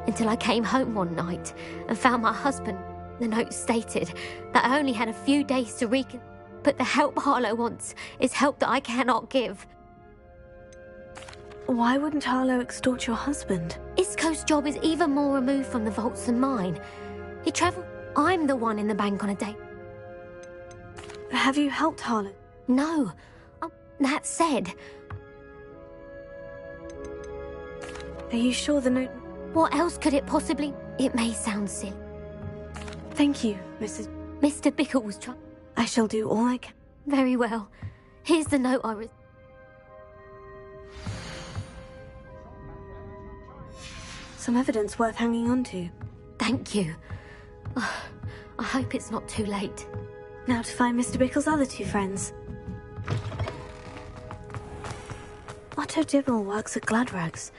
until I came home one night and found my husband. The note stated that I only had a few days to but the help Harlow wants is help that I cannot give. Why wouldn't Harlow extort your husband? Isco's job is even more removed from the vaults than mine. He travelled... I'm the one in the bank on a day. Have you helped Harlow? No. That said... Are you sure the note... What else could it possibly... It may sound silly. Thank you, Mrs... Mr. Bickle was trying... I shall do all I can. Very well. Here's the note I Some evidence worth hanging on to. Thank you. I hope it's not too late. Now to find Mr. Bickle's other two friends. Otto Dibble works at Gladrags.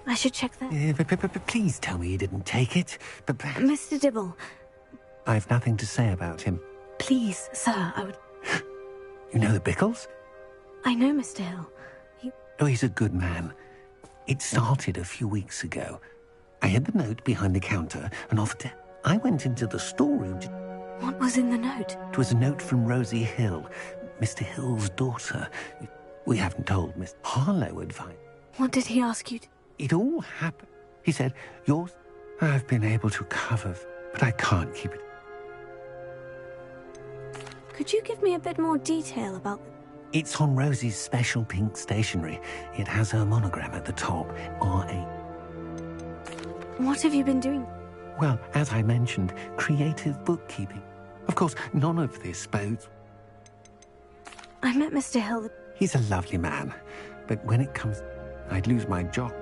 I should check that. Please tell me you didn't take it. Mr. Dibble. I've nothing to say about him. Please, sir, I would... You know the Bickles? I know Mr. Hill. Oh, he's a good man. It started a few weeks ago. I had the note behind the counter and offered to... I went into the storeroom to... What was in the note? It was a note from Rosie Hill, Mr. Hill's daughter. We haven't told Miss Harlow advice. What did he ask you to... It all happened. He said, yours... I've been able to cover, but I can't keep it. Could you give me a bit more detail about... It's on Rosie's special pink stationery. It has her monogram at the top, R.A. What have you been doing? Well, as I mentioned, creative bookkeeping. Of course, none of this bodes... I met Mr. Hill... He's a lovely man, but when it comes... I'd lose my job.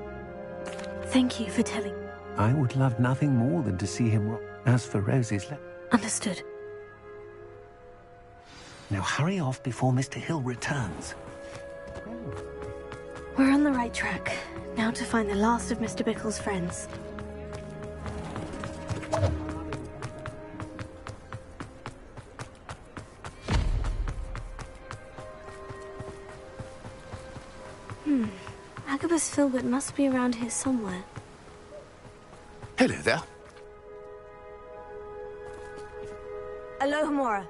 Thank you for telling. I would love nothing more than to see him rock. As for Rosie's... Understood. Now hurry off before Mr. Hill returns. We're on the right track. Now to find the last of Mr. Bickle's friends. Professor Filbert must be around here somewhere. Hello there. Alohomora.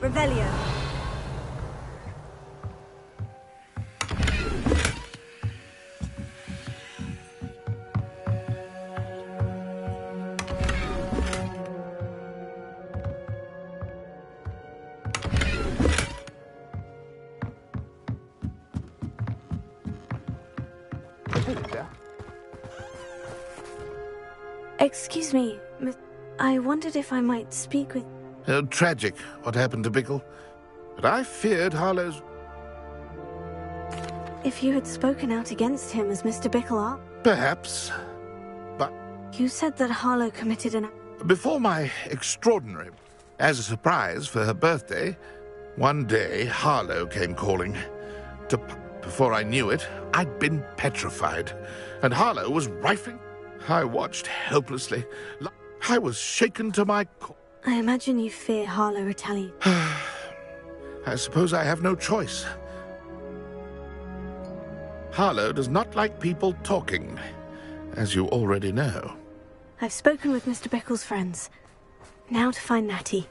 Revelio. Excuse me, Miss. I wondered if I might speak with... Oh, tragic, what happened to Bickle. But I feared Harlow's... If you had spoken out against him as Mr. Bickle. Perhaps. But You said that Harlow committed an... before my extraordinary... As a surprise for her birthday, one day Harlow came calling. Before I knew it, I'd been petrified. And Harlow was rifling. I watched helplessly. I was shaken to my core. I imagine you fear Harlow retaliate. I suppose I have no choice. Harlow does not like people talking, as you already know. I've spoken with Mr. Bickle's friends. Now to find Natty.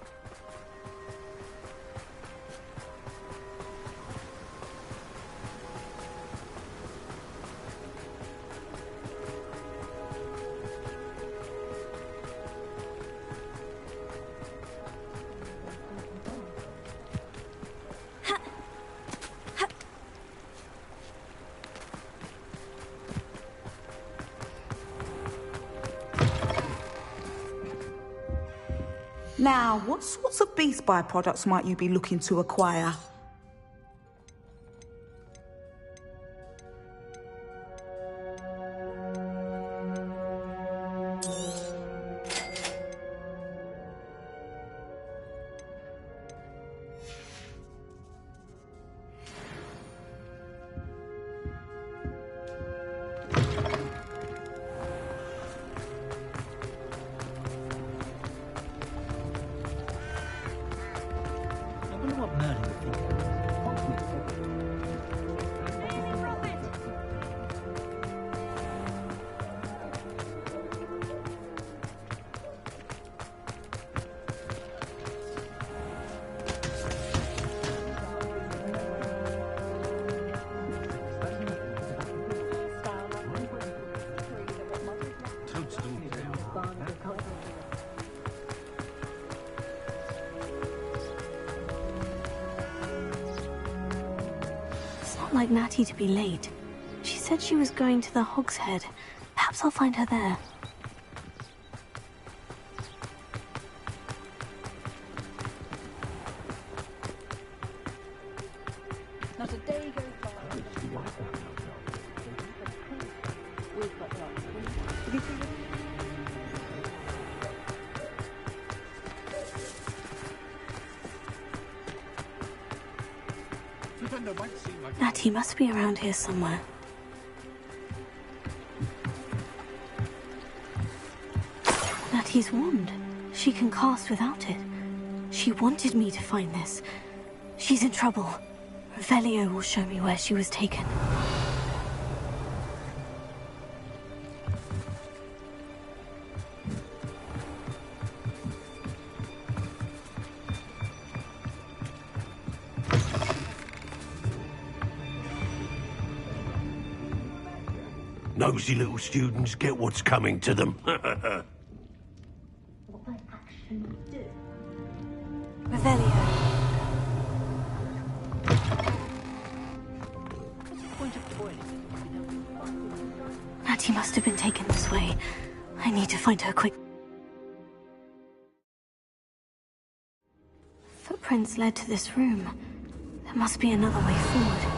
Now, what sorts of beast byproducts might you be looking to acquire? Like Natty to be late. She said she was going to the Hog's Head. Perhaps I'll find her there. Not a day goes by. We've got Natty must be around here somewhere. Natty's wand. She can cast without it. She wanted me to find this. She's in trouble. Revelio will show me where she was taken. Nosy little students get what's coming to them. Revelio. Natty must have been taken this way. I need to find her quick. Footprints led to this room. There must be another way forward.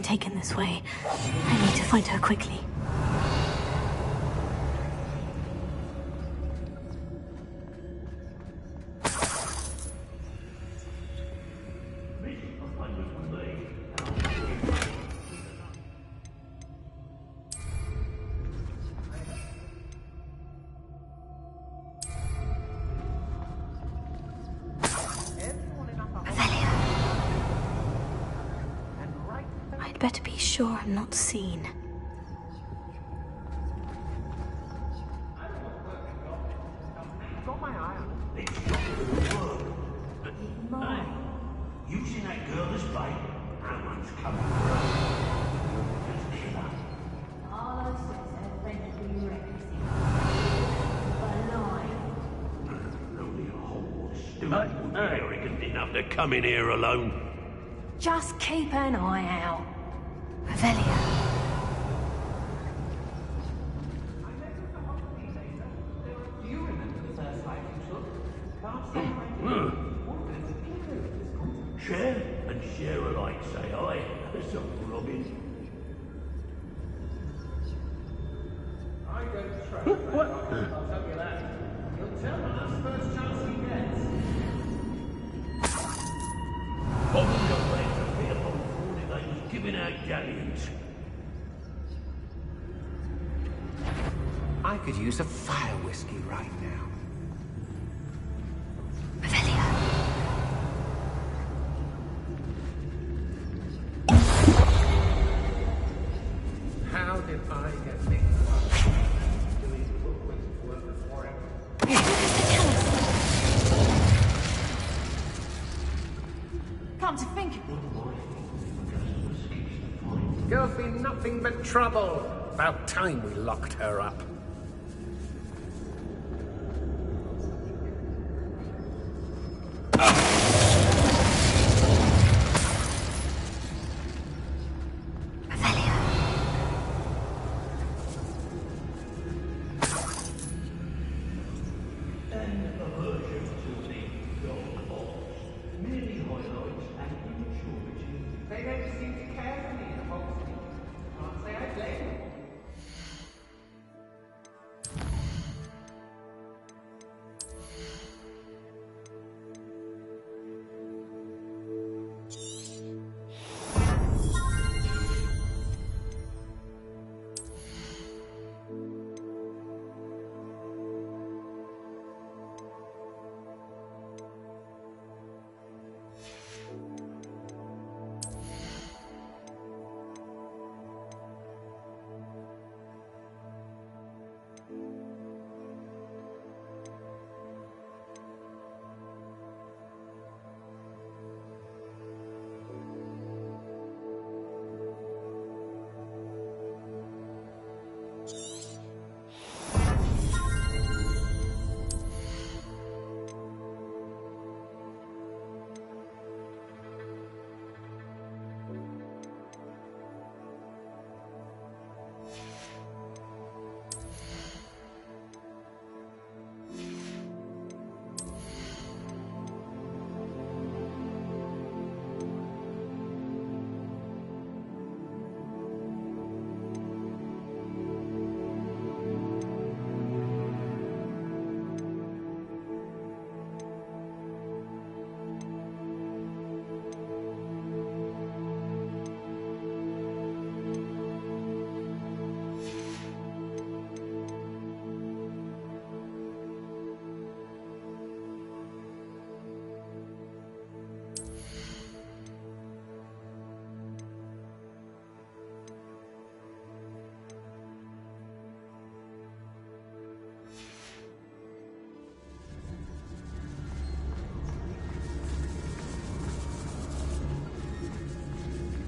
taken this way. I need to find her quickly. I'd better be sure I'm not seen. You seen that girl as bait? That one's coming. Only a whole stupid arrogant enough to come in here alone. Just keep an eye out. Revelia. Do you remember the first fight you took? Share and share alike, say I. So, Robin. I don't trust that. I'll tell you that. He'll tell on us first chance he gets. Bobby got ready to be upon 40 days giving out galleons. I could use a fire whiskey right now. How did I get mixed up doing work for him? Come to think of it. Girl's been nothing but trouble. About time we locked her up. They don't seem to care for me in Hogsmeade. Can't say I blame them.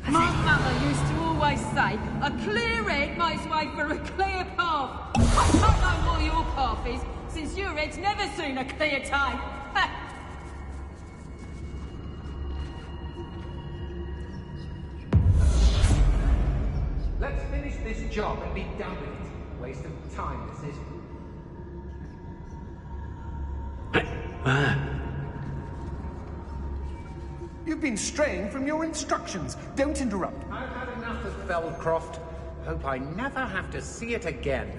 My mother used to always say, a clear head makes way for a clear path. I don't know what your path is, since your head's never seen a clear time. Let's finish this job and be done with it. Waste of time, this is. You've been straying from your instructions. Don't interrupt. I've had enough Veldcroft. Hope I never have to see it again.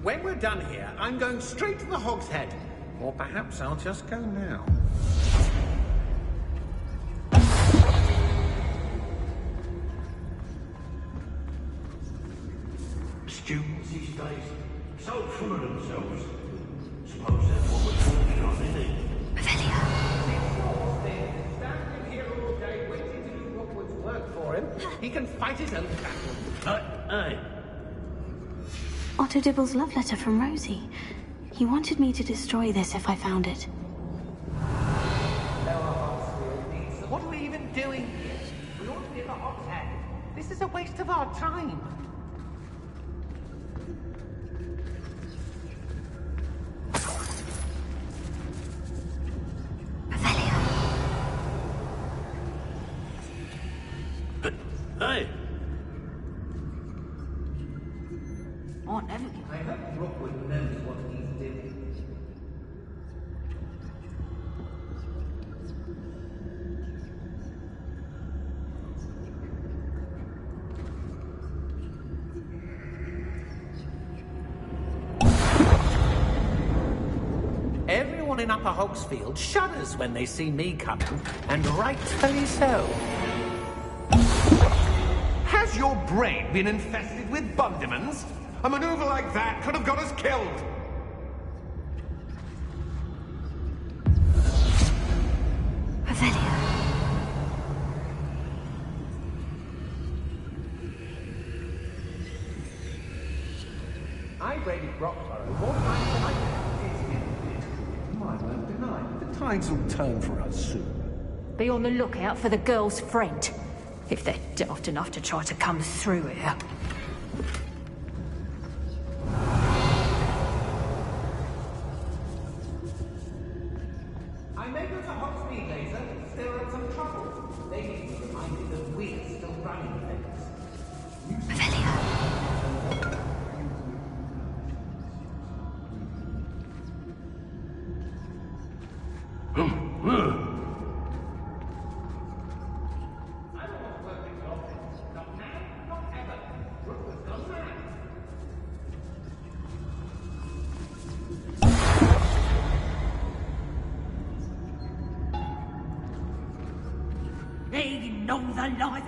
When we're done here, I'm going straight to the Hog's Head. Or perhaps I'll just go now. Students these days, so full of themselves. Suppose that's what we're talking on, isn't it? Standing here all day waiting to do Rookwood's work for him. He can fight his own battle. Hey. Otto Dibble's love letter from Rosie. He wanted me to destroy this if I found it. What are we even doing here? We ought to be at the Hog's Head. This is a waste of our time. Hey. Oh, never get I hope Rookwood knows what he's doing. Everyone in Upper Hogsfield shudders when they see me coming, and rightfully so. Has your brain been infested with bundemans? A maneuver like that could have got us killed. I raided Rockborough more times than I can. I won't deny. The tides will turn for us soon. Be on the lookout for the girl's friend, if they're daft enough to try to come through here. I may go to Hogsmeade later, stir up some trouble. They need to be reminded that we're still running things.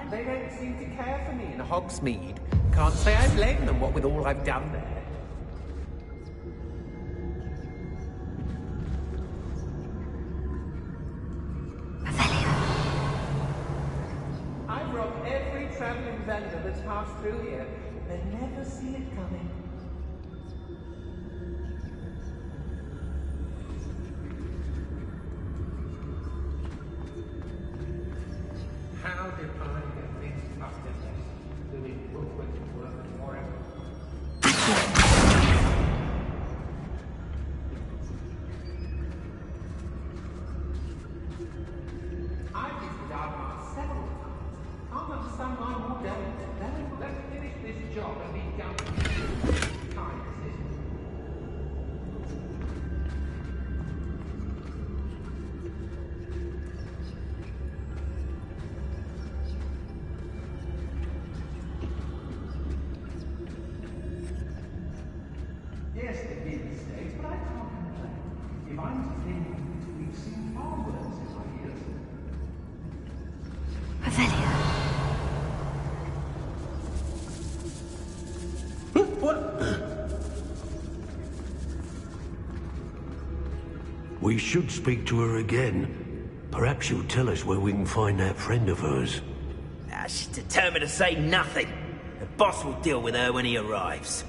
They don't seem to care for me in Hogsmeade. Can't say I blame them, what with all I've done there. I've robbed every travelling vendor that's passed through here. They never see it coming. How did I get things up to this? Doing Rookwood's work for him? I've used the dark arts several times. Can't understand why more don't. Let's finish this job and be done with it. Time is it? Yes, they've been mistakes, but I can't complain. If I'm to think, we've seen far worse in our years. We should speak to her again. Perhaps she'll tell us where we can find that friend of hers. She's determined to say nothing. The boss will deal with her when he arrives.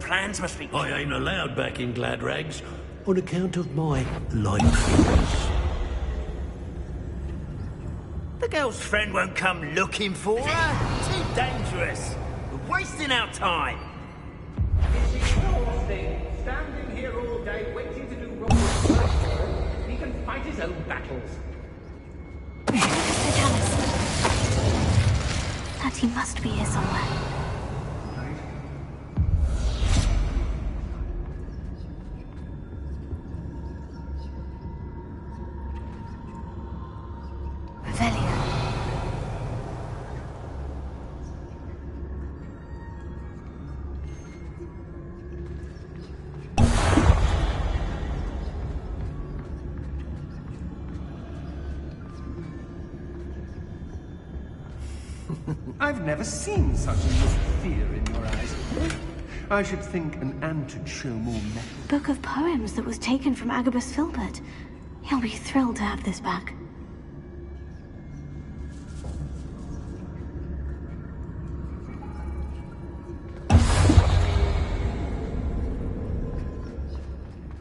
Plans must be... I ain't allowed back in Glad Rags on account of my light fingers. The girl's friend won't come looking for her. Too dangerous. We're wasting our time. Is he exhausting? Standing here all day waiting to do Robert's work? He can fight his own battles. That he must be here somewhere. I've never seen such a look of fear in your eyes. I should think an ant would show more mettle. Book of poems that was taken from Agabus Filbert. He'll be thrilled to have this back.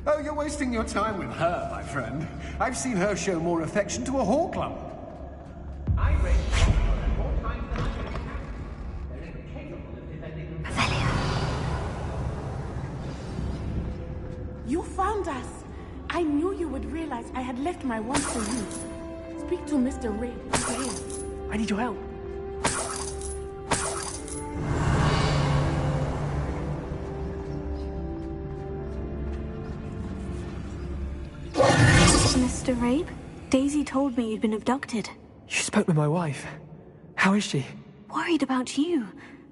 Oh, you're wasting your time with her, my friend. I've seen her show more affection to a whore club. I raised her more times than I can count. They're incapable of defending themselves. You found us. I knew you would realize I had left my wand for you. Speak to Mr. Ray. I need your help. Mr. Rabe, Daisy told me you'd been abducted. You spoke with my wife. How is she? Worried about you.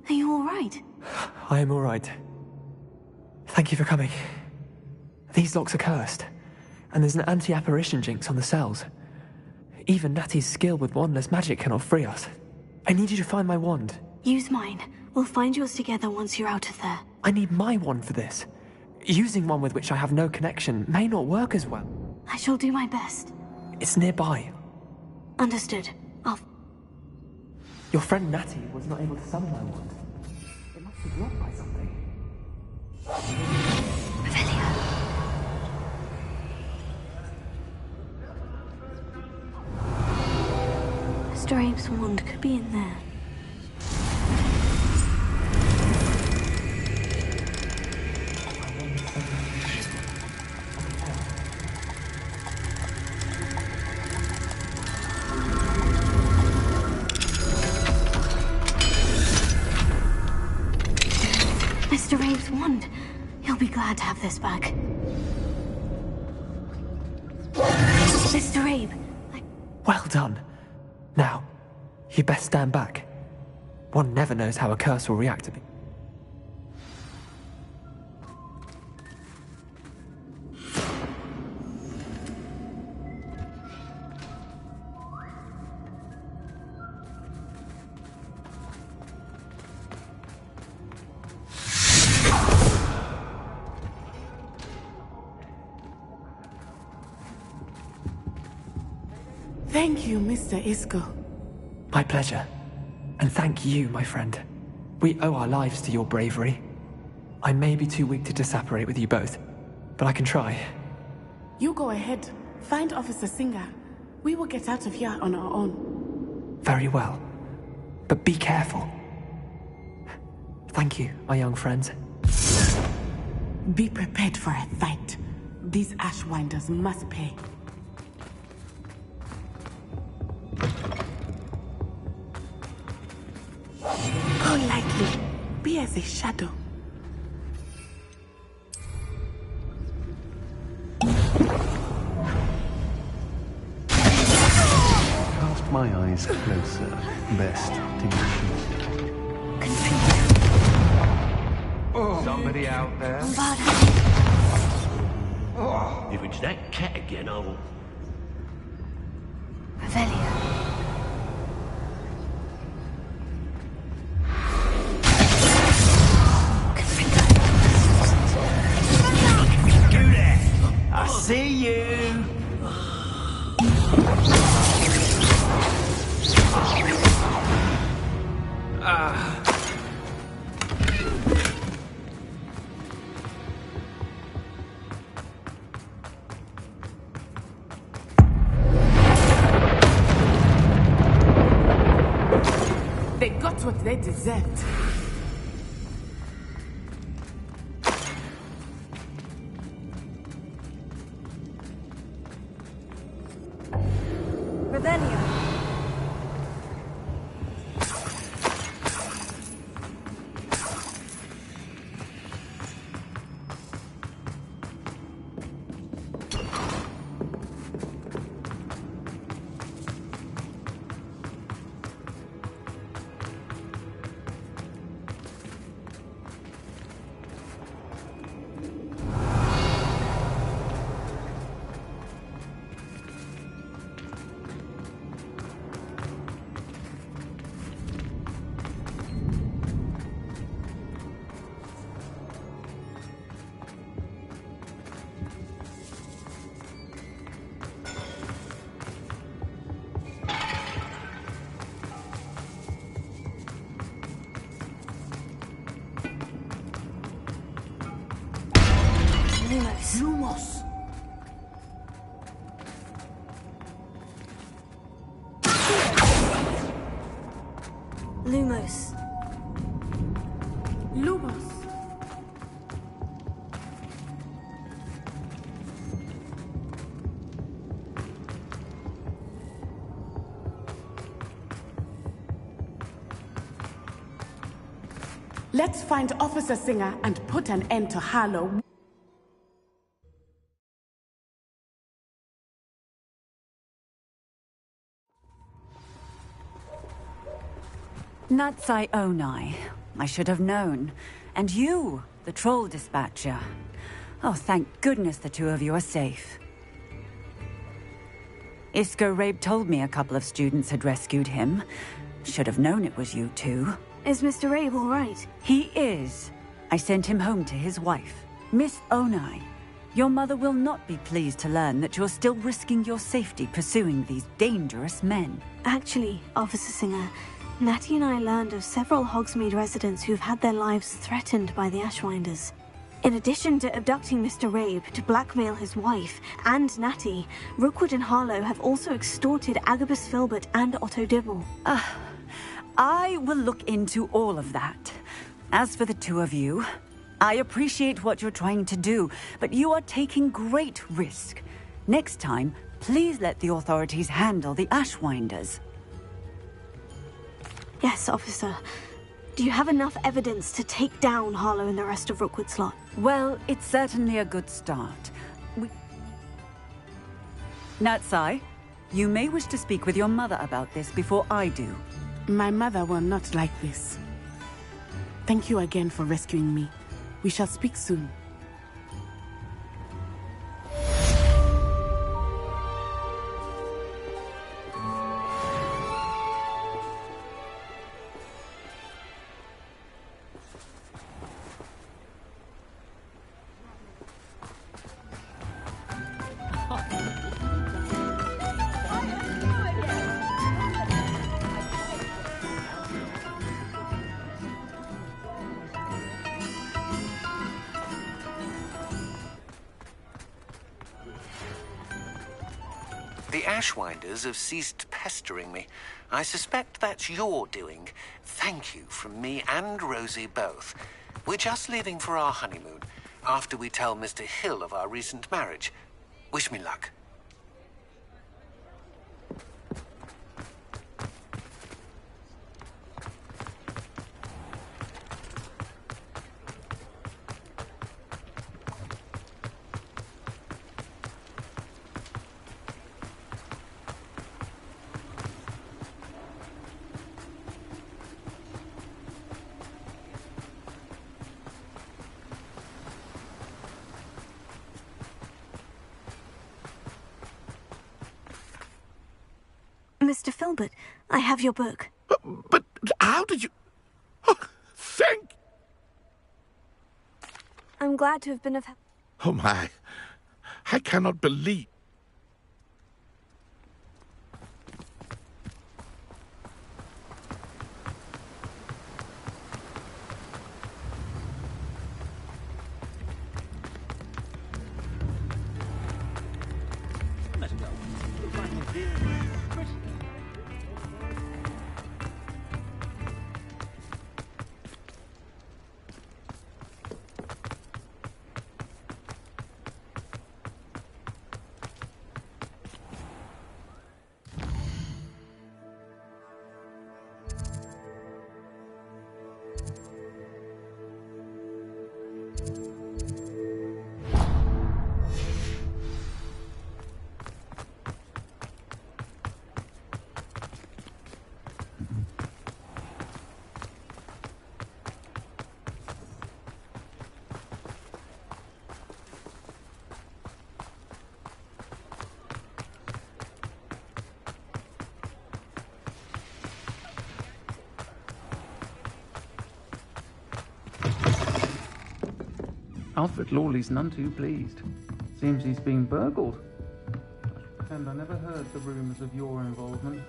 Are you all right? I am all right. Thank you for coming. These locks are cursed, and there's an anti-apparition jinx on the cells. Even Natty's skill with wandless magic cannot free us. I need you to find my wand. Use mine. We'll find yours together once you're out of there. I need my wand for this. Using one with which I have no connection may not work as well. I shall do my best. It's nearby. Understood. Your friend Natty was not able to summon my wand. It must be blocked by something. Mr. Abe's wand could be in there. Mr. Abe's wand. He'll be glad to have this back. Mr. Abe. Well done. Now, you best stand back. One never knows how a curse will react to me. Thank you, Mr. Isco. My pleasure. And thank you, my friend. We owe our lives to your bravery. I may be too weak to disapparate with you both, but I can try. You go ahead. Find Officer Singer. We will get out of here on our own. Very well. But be careful. Thank you, my young friends. Be prepared for a fight. These Ashwinders must pay. Go lightly. Be as a shadow. Cast my eyes closer, best Tinglish. Somebody out there? If it's that cat again, I'll... I see you. they deserved. Revelio. Lumos. Lumos. Lumos. Let's find Officer Singer and put an end to Harlow. Natsai Onai. I should have known. And you, the troll dispatcher. Oh, thank goodness the two of you are safe. Isco Rabe told me a couple of students had rescued him. Should have known it was you two. Is Mr. Rabe all right? He is. I sent him home to his wife. Miss Onai, your mother will not be pleased to learn that you're still risking your safety pursuing these dangerous men. Actually, Officer Singer, Natty and I learned of several Hogsmeade residents who've had their lives threatened by the Ashwinders. In addition to abducting Mr. Rabe to blackmail his wife and Natty, Rookwood and Harlow have also extorted Agabus Filbert and Otto Dibble. I will look into all of that. As for the two of you, I appreciate what you're trying to do, but you are taking great risk. Next time, please let the authorities handle the Ashwinders. Yes, officer. Do you have enough evidence to take down Harlow and the rest of Rookwood's lot? Well, it's certainly a good start. Natsai, you may wish to speak with your mother about this before I do. My mother will not like this. Thank you again for rescuing me. We shall speak soon. The Ashwinders have ceased pestering me. I suspect that's your doing. Thank you from me and Rosie both. We're just leaving for our honeymoon, after we tell Mr. Hill of our recent marriage. Wish me luck. Mr. Filbert, I have your book. But how did you... Oh, thank... I'm glad to have been of help. Oh, my. I cannot believe... Alfred Lawley's none too pleased. Seems he's been burgled. And I never heard the rumours of your involvement.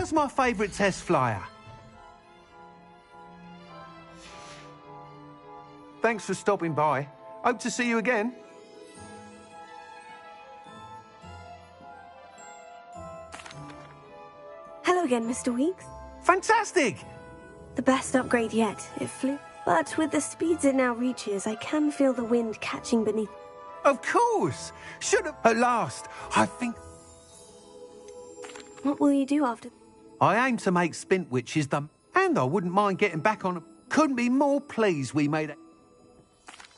How's my favourite test flyer? Thanks for stopping by. Hope to see you again. Hello again, Mr. Weeks. Fantastic! The best upgrade yet. It flew. But with the speeds it now reaches, I can feel the wind catching beneath. Of course! Should have. At last, I think. What will you do after? I aim to make Spintwitches the. And I wouldn't mind getting back on. Couldn't be more pleased we made it.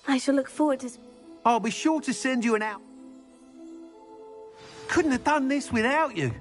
I shall look forward to. I'll be sure to send you an out. Couldn't have done this without you.